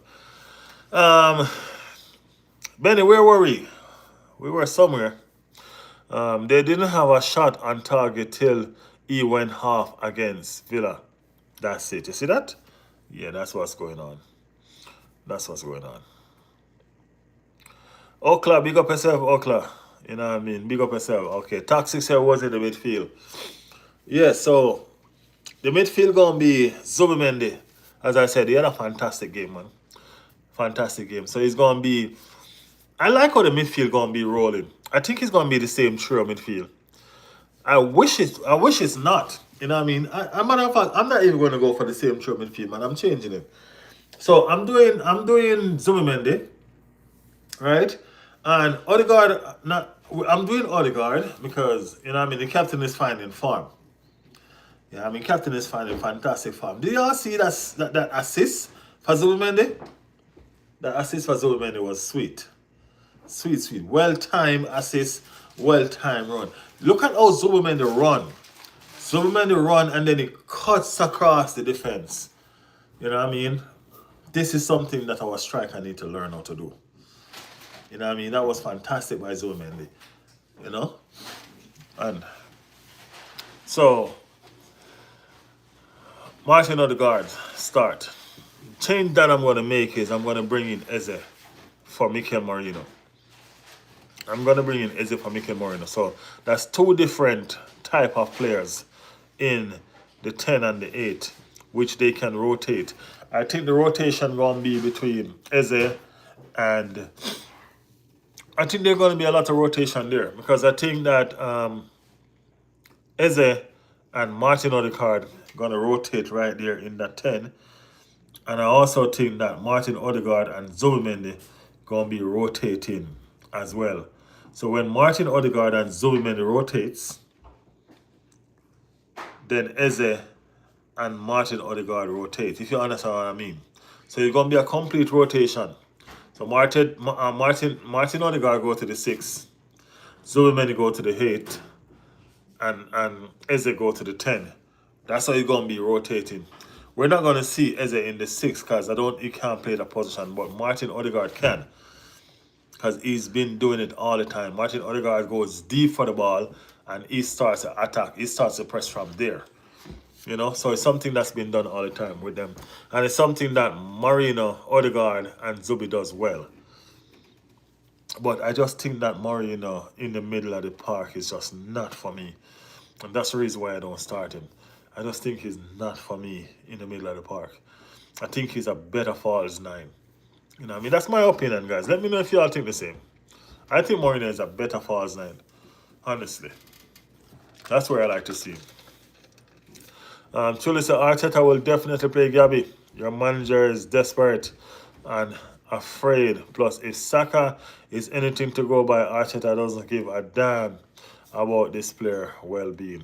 Benny, where were we? We were somewhere. They didn't have a shot on target till he went half against Villa. That's it. You see that? Yeah, that's what's going on. That's what's going on. Okla, big up yourself, Okla. You know what I mean? Big up yourself. Okay, Toxic here was in the midfield. Yeah, so the midfield gonna be Zubimendi. As I said, he had a fantastic game, man. Fantastic game. So he's gonna be. I like how the midfield gonna be rolling. I think it's gonna be the same trio midfield. I wish it's not. You know what I mean? Matter of fact, I'm not even gonna go for the same trio midfield, man. I'm changing it. So I'm doing Zubimendi, right? And Odegaard, I'm doing Odegaard because you know what I mean the captain is finding form. Yeah, I mean captain is finding fantastic form. Do y'all see that assist for Zubimendi? That assist for Zubimendi was sweet. Sweet. Well-timed assist, well-timed run. Look at how Zubimendi run. Zubimendi run and then he cuts across the defense. You know what I mean? This is something that our striker need to learn how to do. You know what I mean? That was fantastic by Zubimendi. You know? And so Martin Odegaard start. Change that I'm going to make is I'm going to bring in Eze for Mikel Merino. I'm going to bring in Eze for Mikel Merino. So that's two different type of players in the 10 and the 8, which they can rotate. I think the rotation going to be between Eze and... I think there's going to be a lot of rotation there because I think that Eze and Martin Odegaard going to rotate right there in that 10. And I also think that Martin Odegaard and Zubimendi going to be rotating as well. So when Martin Odegaard and Zubimendi rotates, then Eze and Martin Odegaard rotate, if you understand what I mean. So it's going to be a complete rotation. So Martin Odegaard go to the 6, Zubimendi go to the 8, and Eze go to the 10. That's how you're going to be rotating. We're not going to see Eze in the 6 because he can't play the position, but Martin Odegaard can because he's been doing it all the time. Martin Odegaard goes deep for the ball and he starts to attack. He starts to press from there. You know, so it's something that's been done all the time with them. And it's something that Merino, Odegaard, and Zubi does well. But I just think that Merino in the middle of the park is just not for me. And that's the reason why I don't start him. I just think he's not for me in the middle of the park. I think he's a better false 9. You know what I mean? That's my opinion, guys. Let me know if you all think the same. I think Merino is a better false 9. Honestly. That's where I like to see him. Truly said Arteta will definitely play Gabby. Your manager is desperate and afraid. Plus, if Saka is anything to go by, Arteta doesn't give a damn about this player well-being.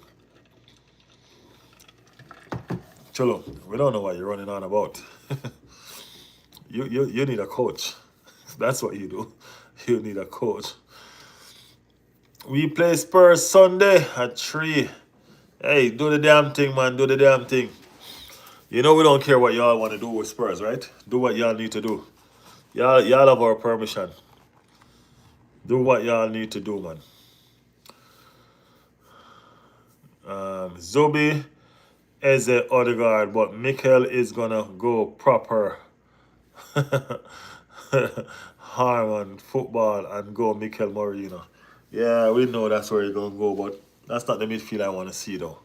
Chulo, we don't know what you're running on about. You need a coach. That's what you do. You need a coach. We play Spurs Sunday at 3. Hey, do the damn thing, man. Do the damn thing. You know we don't care what y'all want to do with Spurs, right? Do what y'all need to do. Y'all have our permission. Do what y'all need to do, man. Zubi, Eze, Odegaard, but Mikel is gonna go proper harm on football and go Mikel Merino. Yeah, we know that's where he's gonna go, but that's not the midfield I want to see, though.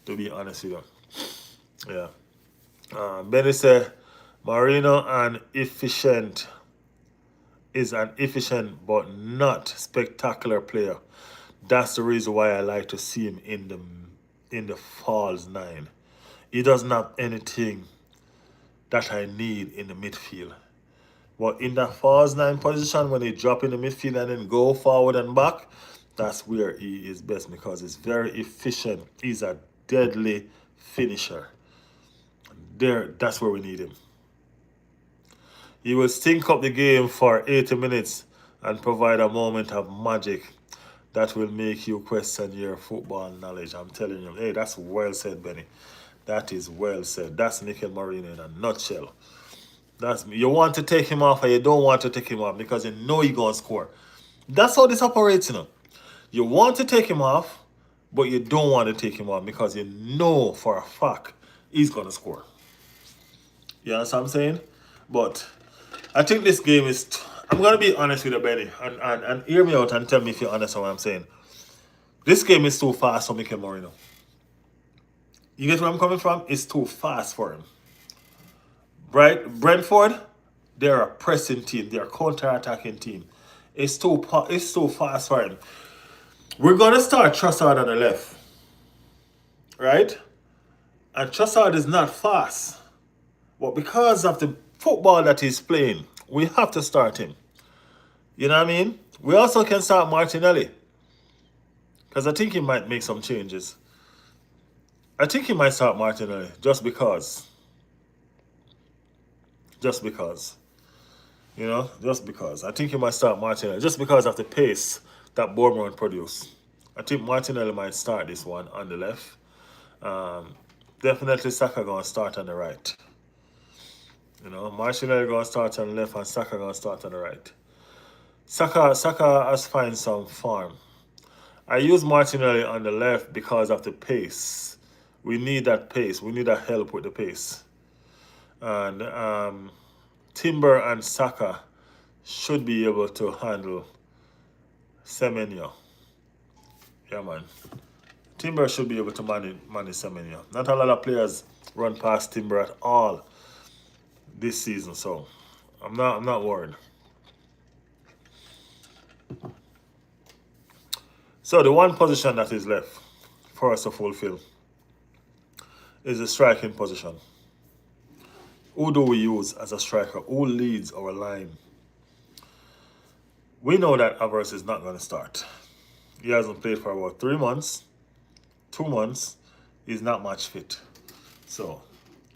To be honest with you. Yeah. Benny said, Merino is an efficient but not spectacular player. That's the reason why I like to see him in the false 9. He doesn't have anything that I need in the midfield. But in that false 9 position, when he drop in the midfield and then go forward and back, that's where he is best because he's very efficient. He's a deadly finisher. That's where we need him. He will stink up the game for 80 minutes and provide a moment of magic. that will make you question your football knowledge. I'm telling you, hey, that's well said, Benny. That is well said. That's Mikel Marino in a nutshell. That's you want to take him off or you don't want to take him off because you know he's gonna score. That's how this operates, you know. You want to take him off, but you don't want to take him off because you know for a fact he's gonna score. You understand what I'm saying? But I think this game is. I'm gonna be honest with you, Benny, and hear me out and tell me if you understand what I'm saying. This game is too fast for Mikel Moreno. You get where I'm coming from? It's too fast for him. Right? Brentford, they're a pressing team. They're a counter-attacking team. It's too fast for him. We're gonna start Trossard on the left, right? And Trossard is not fast, but because of the football that he's playing, we have to start him. You know what I mean? We also can start Martinelli because I think he might make some changes. I think he might start Martinelli just because. Just because. You know, just because. I think he might start Martinelli just because of the pace that Bournemouth produce. I think Martinelli might start this one on the left. Definitely Saka gonna start on the right. You know, Martinelli gonna start on the left and Saka gonna start on the right. Saka has find some form. I use Martinelli on the left because of the pace. We need that pace. We need that help with the pace. And Timber and Saka should be able to handle Semenyo. Yeah, man. Timber should be able to manage Semenyo. Not a lot of players run past Timber at all this season, so I'm not worried. So the one position that is left for us to fulfill is the striking position. Who do we use as a striker? Who leads our line? We know that Havertz is not going to start. He hasn't played for about 3 months, 2 months. He's not match fit. So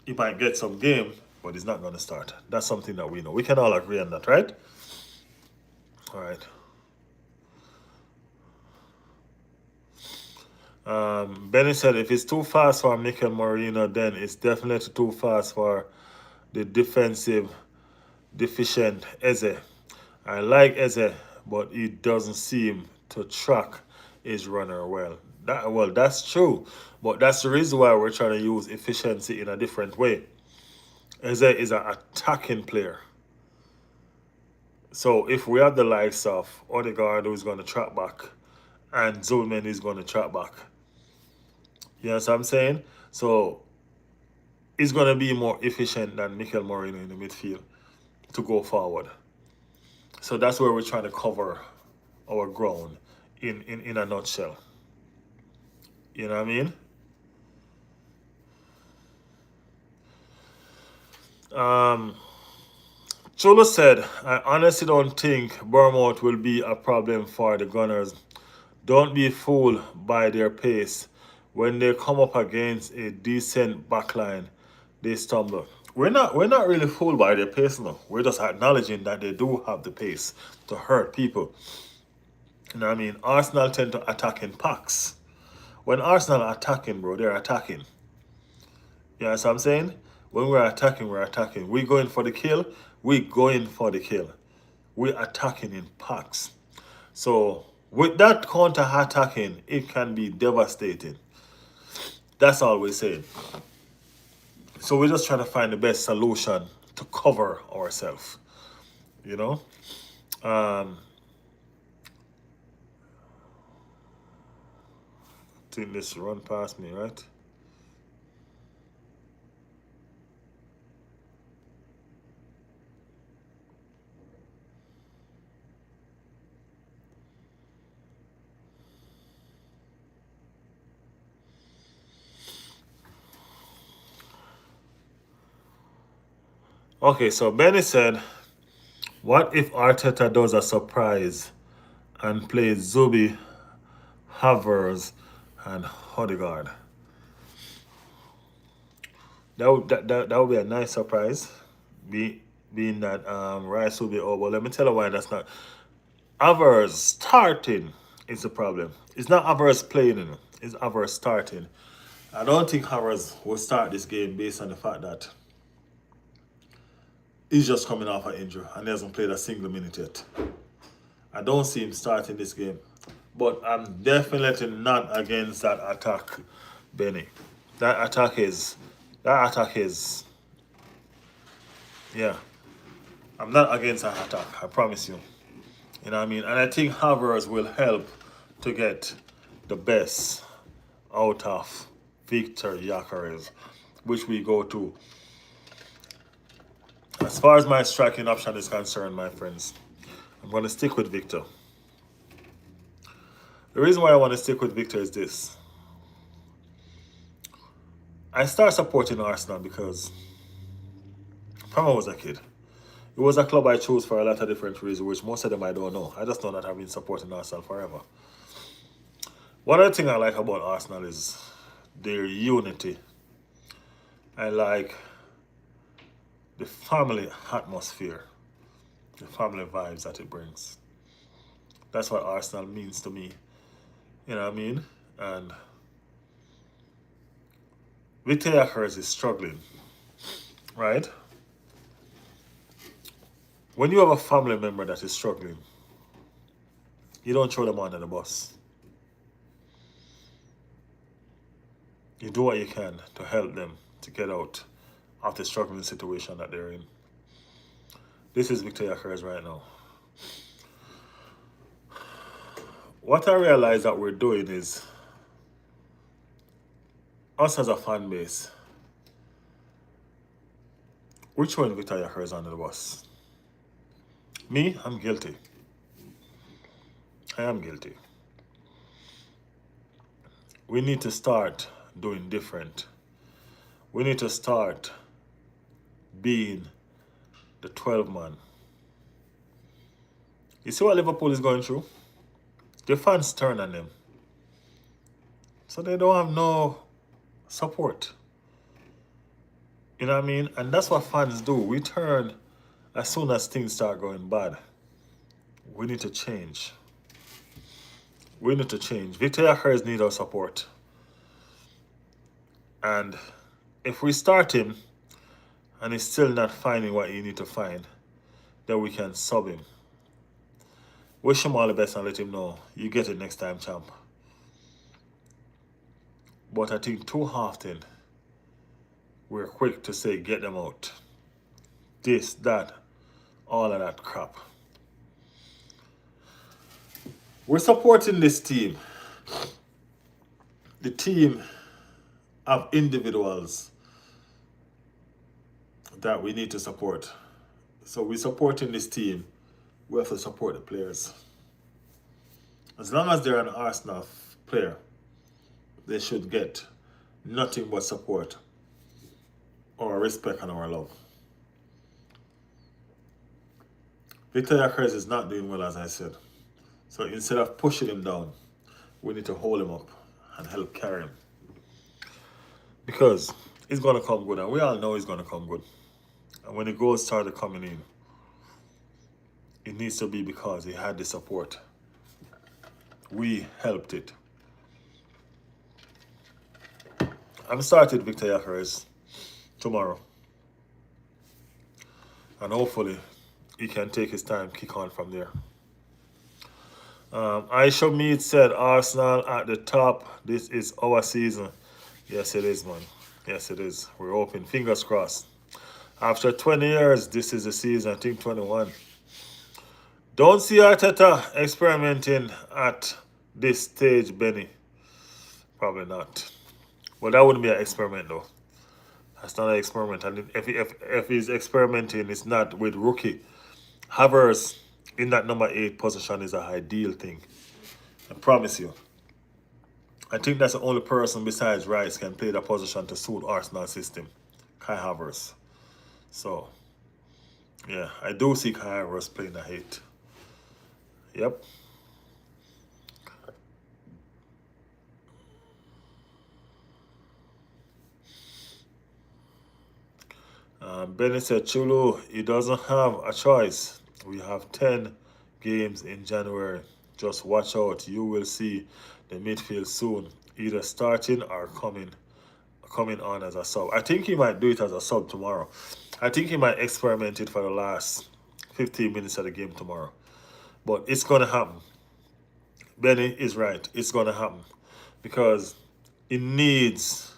he might get some game, but he's not going to start. That's something that we know. We can all agree on that, right? All right. Benny said if it's too fast for Mikel Marino, then it's definitely too fast for the defensive deficient Eze. I like Eze, but he doesn't seem to track his runner well. That's true, but that's the reason why we're trying to use efficiency in a different way. Eze is an attacking player. So if we have the likes of Odegaard who's going to track back and Zulman is going to track back, you know what I'm saying? So he's going to be more efficient than Mikel Moreno in the midfield to go forward. So that's where we're trying to cover our ground in a nutshell. You know what I mean? Cholo said, I honestly don't think Bournemouth will be a problem for the Gunners. Don't be fooled by their pace. When they come up against a decent backline, they stumble. We're not really fooled by their pace, no. We're just acknowledging that they do have the pace to hurt people. You know what I mean? Arsenal tend to attack in packs. When Arsenal are attacking, bro, they're attacking. You know what I'm saying? When we're attacking, we're attacking. We going for the kill, we going for the kill. We're attacking in packs. So with that counter attacking, it can be devastating. That's all we're saying. So we're just trying to find the best solution to cover ourselves. You know? I think this run past me, right? Okay, so Benny said, what if Arteta does a surprise and plays Zubi, Havertz, and Odegaard? That would be a nice surprise, being that Rice will be over. Let me tell you why that's not. Havertz starting is the problem. It's not Havertz playing, it's Havertz starting. I don't think Havertz will start this game based on the fact that he's just coming off an injury and he hasn't played a single minute yet. I don't see him starting this game. But I'm definitely not against that attack, Benny. That attack is, yeah. I'm not against that attack, I promise you. You know what I mean? And I think Havertz will help to get the best out of Victor Gyökeres, which we go to. As far as my striking option is concerned, my friends, I'm going to stick with Victor. The reason why I want to stick with Victor is this. I started supporting Arsenal because from when I was a kid, it was a club I chose for a lot of different reasons, which most of them I don't know. I just know that I've been supporting Arsenal forever. One other thing I like about Arsenal is their unity. I like the family atmosphere, the family vibes that it brings. That's what Arsenal means to me. You know what I mean? And Victor Gyökeres is struggling, right? When you have a family member that is struggling, you don't throw them under the bus. You do what you can to help them to get out of the struggling situation that they're in. This is Victor Gyökeres right now. What I realize that we're doing is, us as a fan base, we're throwing Victor Gyökeres under the bus. Me, I'm guilty. I am guilty. We need to start doing different. We need to start being the 12 man. You see what Liverpool is going through? The fans turn on them. So they don't have no support. You know what I mean? And that's what fans do. We turn as soon as things start going bad. We need to change. We need to change. Victor Gyökeres needs our support. And if we start him and he's still not finding what he need to find, then we can sub him. Wish him all the best and let him know you get it next time, champ. But I think too often we're quick to say get them out. This, that, all of that crap. We're supporting this team. The team of individuals that we need to support. So we're supporting this team. We have to support the players. As long as they're an Arsenal player, they should get nothing but support, our respect and our love. Victor Gyökeres is not doing well, as I said. So instead of pushing him down, we need to hold him up and help carry him. Because he's going to come good, and we all know he's going to come good. And when the goals started coming in, it needs to be because he had the support. We helped it. I'm starting Victor Gyökeres tomorrow. And hopefully he can take his time, kick on from there. Aisha Mead said, Arsenal at the top. This is our season. Yes, it is, man. Yes, it is. We're hoping. Fingers crossed. After 20 years, this is the season. I think 21. Don't see Arteta experimenting at this stage, Benny. Probably not. Well, that wouldn't be an experiment, though. That's not an experiment. And if he's experimenting, it's not with rookie. Havertz in that number 8 position is an ideal thing. I promise you. I think that's the only person besides Rice can play that position to suit Arsenal system. Kai Havertz. So, yeah, I do see Kai Havertz playing that 8. Yep. Benny said, Chulu, he doesn't have a choice. We have 10 games in January. Just watch out. You will see the midfield soon, either starting or coming on as a sub. I think he might do it as a sub tomorrow. I think he might experiment it for the last 15 minutes of the game tomorrow. But it's gonna happen. Benny is right. It's gonna happen because it needs.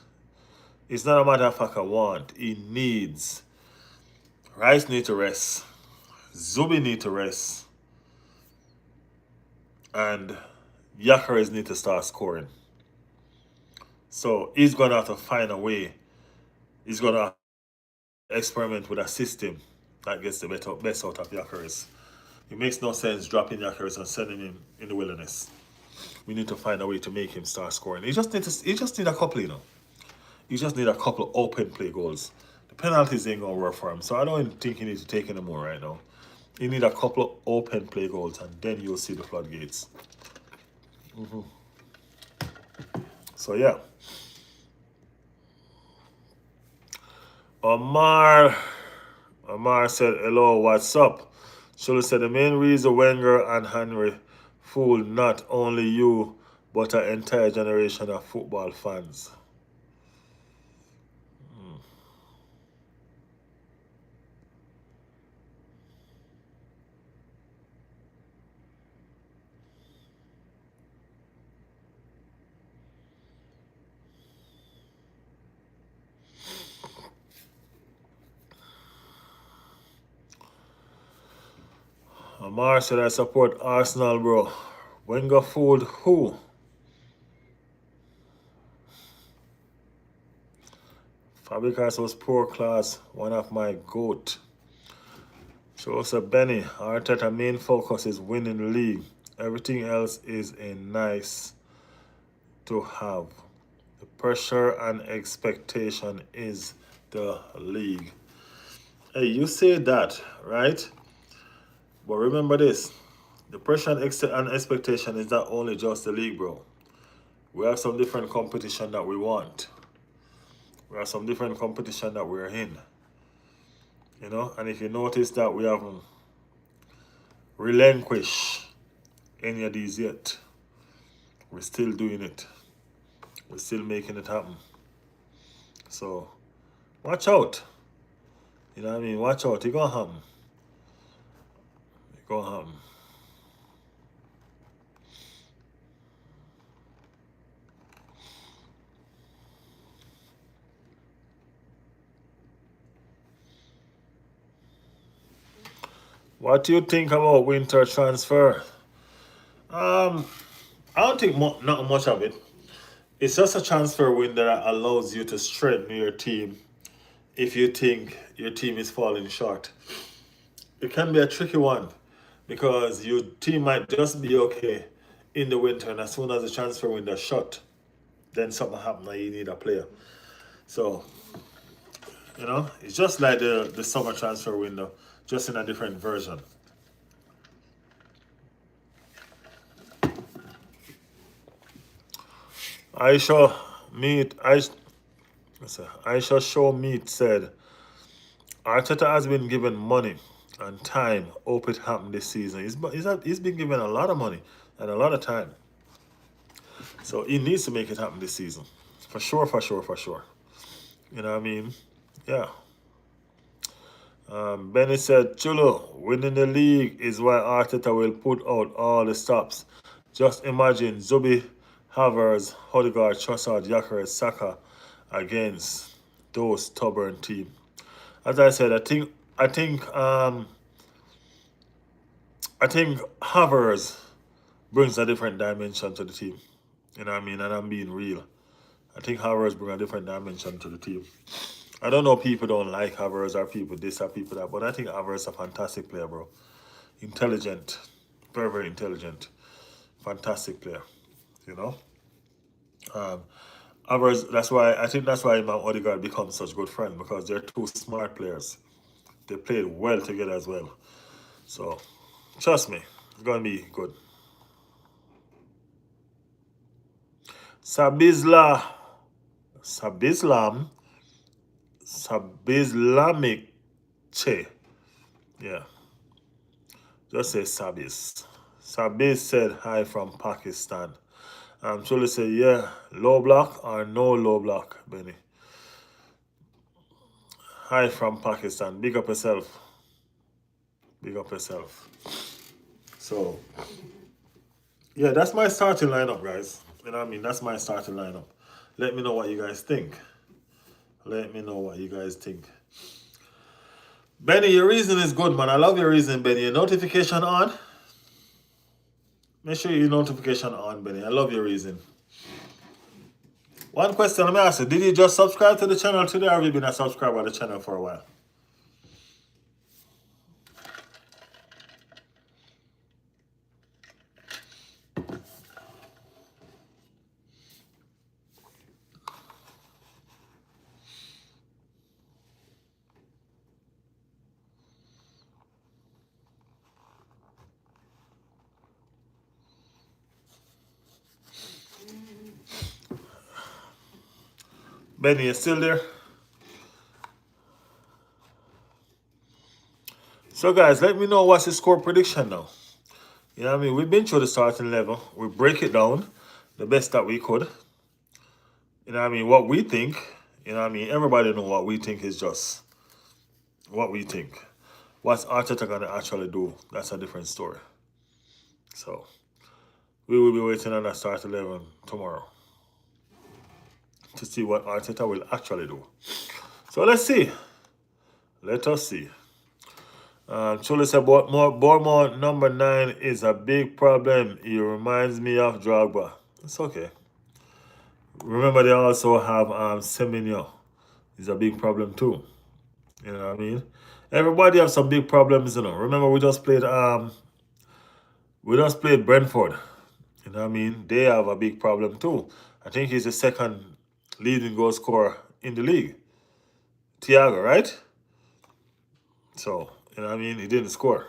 It's not a matter of fact I want. It needs. Rice need to rest. Zubi need to rest. And Yakares need to start scoring. So he's gonna have to find a way. He's gonna experiment with a system that gets the best out of Yakares. It makes no sense dropping Yakares and sending him in the wilderness. We need to find a way to make him start scoring. He just need a couple, you know. You just need a couple of open play goals. The penalties ain't gonna work for him, so I don't even think he needs to take any more right now. You need a couple of open play goals, and then you'll see the floodgates. So yeah. Omar said, hello, what's up? Shula said, the main reason Wenger and Henry fooled not only you, but an entire generation of football fans. Omar said, I support Arsenal, bro. Wenger fooled who? Fabregas was poor class, one of my GOAT. So said Benny, Arteta main focus is winning the league. Everything else is a nice to have. The pressure and expectation is the league. Hey, you say that, right? But remember this. The pressure and expectation is not only just the league, bro. We have some different competition that we want. We have some different competition that we're in. You know, and if you notice that we haven't relinquished any of these yet, we're still doing it. We're still making it happen. So, watch out. You know what I mean? Watch out. It's gonna happen. It's gonna happen. What do you think about winter transfer? I don't think not much of it. It's just a transfer window that allows you to strengthen your team if you think your team is falling short. It can be a tricky one because your team might just be okay in the winter, and as soon as the transfer window shut, then something happens and you need a player. So, you know, it's just like the summer transfer window, just in a different version. Aisha Meat Aisha Show Meat said Arteta has been given money and time. Hope it happened this season. He's been given a lot of money and a lot of time. So he needs to make it happen this season. For sure, for sure, for sure. You know what I mean? Yeah. Benny said, Chulo, winning the league is why Arteta will put out all the stops. Just imagine Zubi, Havertz, Odegaard, Trossard, Gyökeres, Saka against those stubborn team. As I said, I think Havertz brings a different dimension to the team. You know what I mean? And I'm being real. I think Havertz brings a different dimension to the team. I don't know, people don't like Havertz or people this or people that, but I think Havertz is a fantastic player, bro. Intelligent. Very, very intelligent. Fantastic player. You know? Havertz, I think that's why him and Odegaard become such good friends, because they're two smart players. They played well together as well. So, trust me, it's going to be good. Sabizlam, Sabizlamic Che. Yeah. Just say Sabis. Sabiz said hi from Pakistan. Truly say, yeah, low block or no low block, Benny. Hi from Pakistan. Big up yourself. Big up yourself. So, yeah, that's my starting lineup, guys. You know what I mean? That's my starting lineup. Let me know what you guys think. Let me know what you guys think. Benny, your reason is good, man. I love your reason, Benny. Your notification on? Make sure your notification on, Benny. I love your reason. One question let me ask you. Did you just subscribe to the channel today or have you been a subscriber to the channel for a while? Benny, you still there? So, guys, let me know what's the score prediction now. You know what I mean? We've been through the starting level. We break it down the best that we could. You know what I mean? What we think. You know what I mean? Everybody know what we think is just what we think. What's Arteta going to actually do? That's a different story. So, we will be waiting on that start 11 tomorrow to see what Arteta will actually do. So, let's see. Let us see. Chole said, Bournemouth number 9 is a big problem. He reminds me of Drogba. It's okay. Remember, they also have Semenyo. He's a big problem too. You know what I mean? Everybody have some big problems, you know. Remember, we just played Brentford. You know what I mean? They have a big problem too. I think he's the second leading goal scorer in the league. Thiago, right? So, you know what I mean? He didn't score.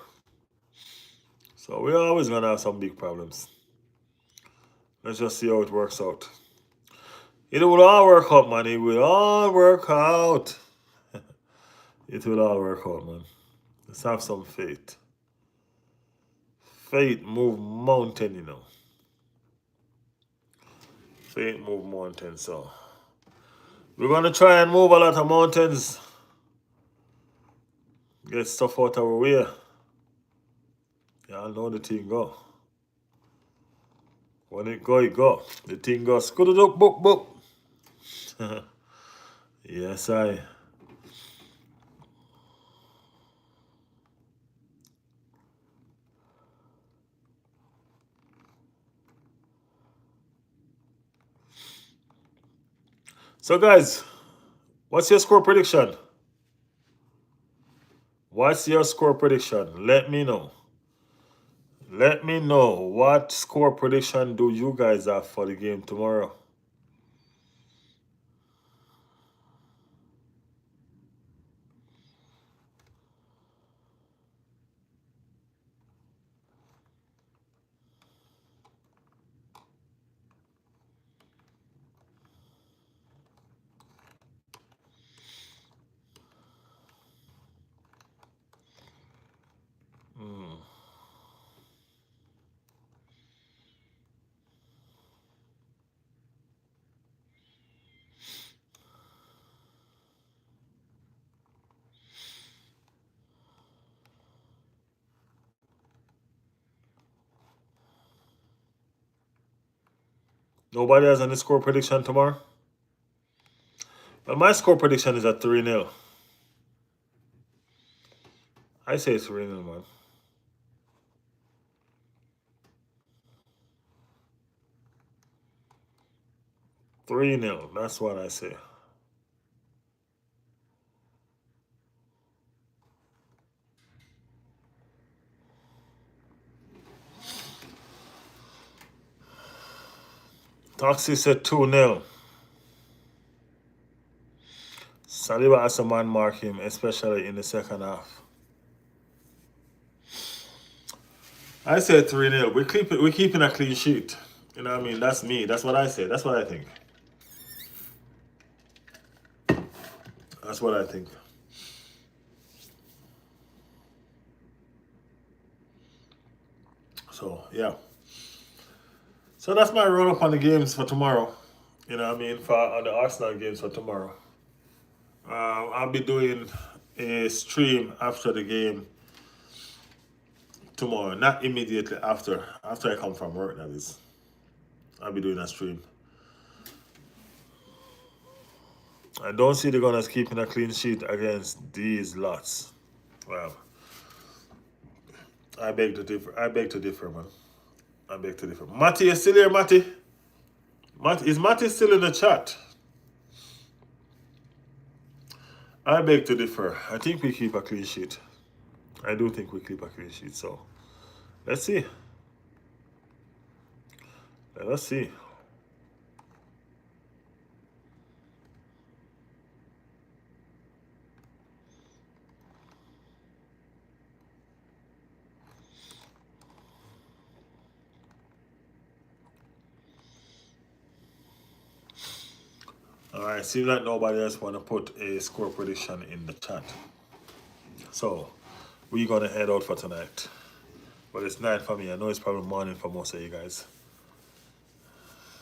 So we're always gonna have some big problems. Let's just see how it works out. It will all work out, man. It will all work out. It will all work out, man. Let's have some faith. Faith move mountain, you know. Faith move mountain, so we're gonna try and move a lot of mountains. Get stuff out our way. Y'all know the thing go. When it go, it go. The thing goes. Boop, boop. Yes, I. So, guys, what's your score prediction? What's your score prediction? Let me know. Let me know what score prediction do you guys have for the game tomorrow. Nobody has any score prediction tomorrow? Well, my score prediction is at 3-0. I say 3-0, man. 3-0. That's what I say. Toxie said 2-0. Saliba has a man mark him, especially in the second half. I said 3-0. We're keeping a clean sheet. You know what I mean? That's me. That's what I say. That's what I think. That's what I think. So yeah. So that's my roll up on the games for tomorrow. You know what I mean? For on the Arsenal games for tomorrow. I'll be doing a stream after the game tomorrow. Not immediately after. After I come from work, that is. I'll be doing a stream. I don't see the Gunners keeping a clean sheet against these lots. Well, I beg to differ. I beg to differ, man. I beg to differ. Matty, you still here, Matty? Is Matty still in the chat? I beg to differ. I think we keep a clean sheet. I do think we keep a clean sheet. So, let's see. Let's see. All right, seems like nobody else want to put a score prediction in the chat. So, we're going to head out for tonight. But it's night for me. I know it's probably morning for most of you guys.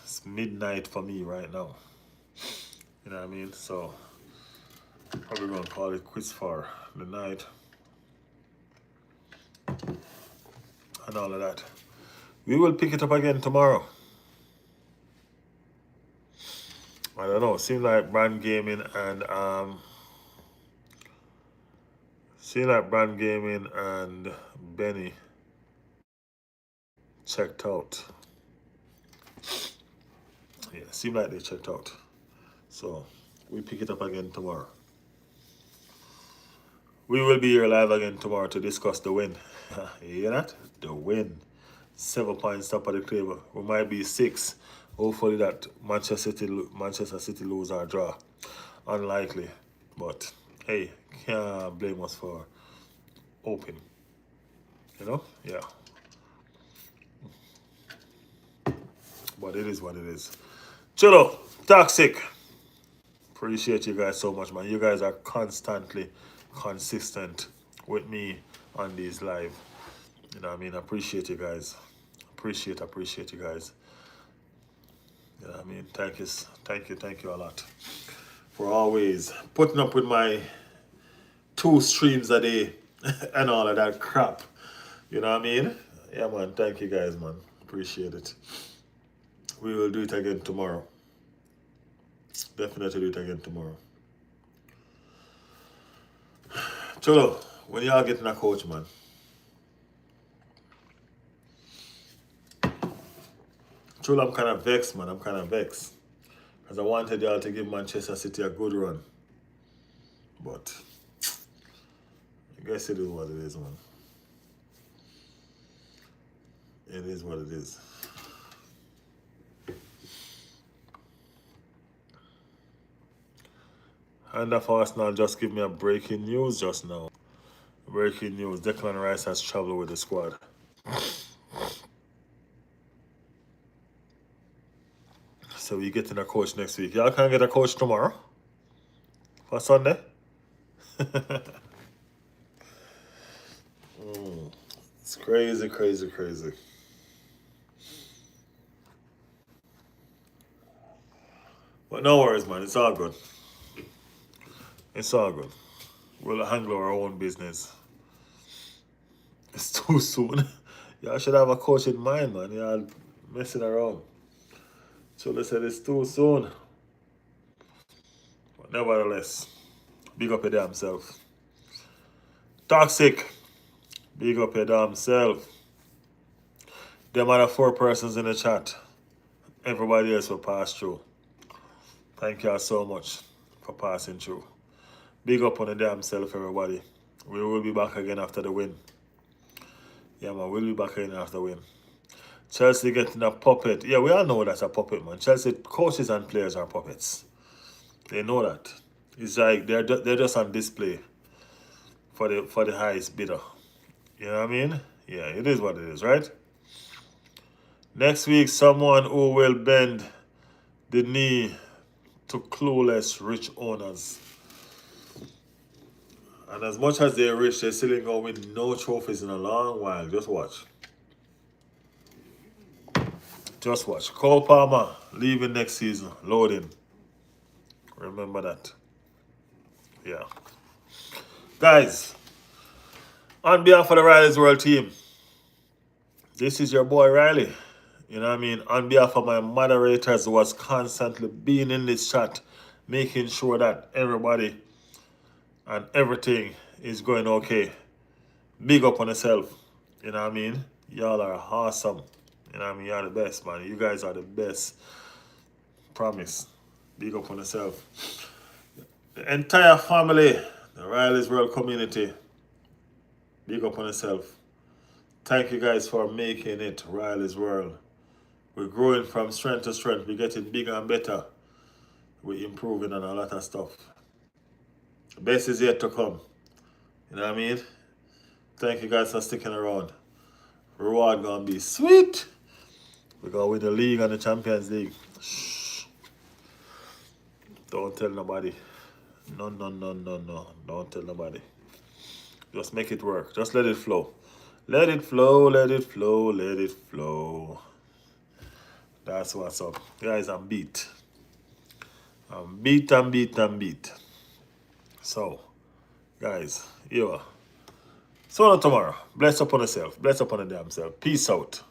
It's midnight for me right now. You know what I mean? So, probably going to call it quits for the night. And all of that. We will pick it up again tomorrow. I don't know. Seems like Brand Gaming and Benny checked out. Yeah, seems like they checked out. So we pick it up again tomorrow. We will be here live again tomorrow to discuss the win. You hear that? The win. 7 points top of the table. We might be 6. Hopefully that Manchester City lose or draw. Unlikely. But hey, can't blame us for hoping. You know? Yeah. But it is what it is. Chulo, toxic. Appreciate you guys so much, man. You guys are constantly consistent with me on these live. You know what I mean? Appreciate you guys. Appreciate you guys. You know what I mean? Thank you a lot for always putting up with my 2 streams a day and all of that crap. You know what I mean? Yeah, man. Thank you guys, man. Appreciate it. We will do it again tomorrow. Definitely do it again tomorrow. Chulo, when y'all getting a coach, man? Chulo, I'm kind of vexed, man. I'm kind of vexed. Because I wanted y'all to give Manchester City a good run. But I guess it is what it is, man. It is what it is. And of Arsenal just give me a breaking news just now. Breaking news. Declan Rice has traveled with the squad. So we getting a coach next week. Y'all can get a coach tomorrow? For Sunday? It's crazy, crazy, crazy. But no worries, man. It's all good. It's all good. We'll handle our own business. It's too soon. Y'all should have a coach in mind, man. Y'all messing around. Chula said it's too soon. But nevertheless, big up your damn self. Toxic. Big up your damn self. Them other 4 persons in the chat. Everybody else will pass through. Thank y'all so much for passing through. Big up on the damn self, everybody. We will be back again after the win. Yeah, man, we'll be back again after the win. Chelsea getting a puppet. Yeah, we all know that's a puppet, man. Chelsea coaches and players are puppets. They know that. It's like they're just on display for the highest bidder. You know what I mean? Yeah, it is what it is, right? Next week, someone who will bend the knee to clueless rich owners. And as much as they're rich, they're still going to win no trophies in a long while. Just watch. Just watch. Cole Palmer leaving next season. Loading. Remember that. Yeah. Guys, on behalf of the Riley's World team, this is your boy Riley. You know what I mean? On behalf of my moderators who was constantly being in this chat, making sure that everybody and everything is going okay. Big up on yourself. You know what I mean? Y'all are awesome. You know what I mean? You're the best, man. You guys are the best. Promise. Big up on yourself. The entire family, the Riley's World community, big up on yourself. Thank you guys for making it Riley's World. We're growing from strength to strength. We're getting bigger and better. We're improving on a lot of stuff. The best is yet to come. You know what I mean? Thank you guys for sticking around. Reward gonna be sweet. We're gonna win the league and the Champions League. Shh. Don't tell nobody. No. Don't tell nobody. Just make it work. Just let it flow. Let it flow, let it flow, let it flow. That's what's up. Guys, I'm beat. I'm beat. So, guys, see you tomorrow. Bless upon yourself. Bless upon the damn self. Peace out.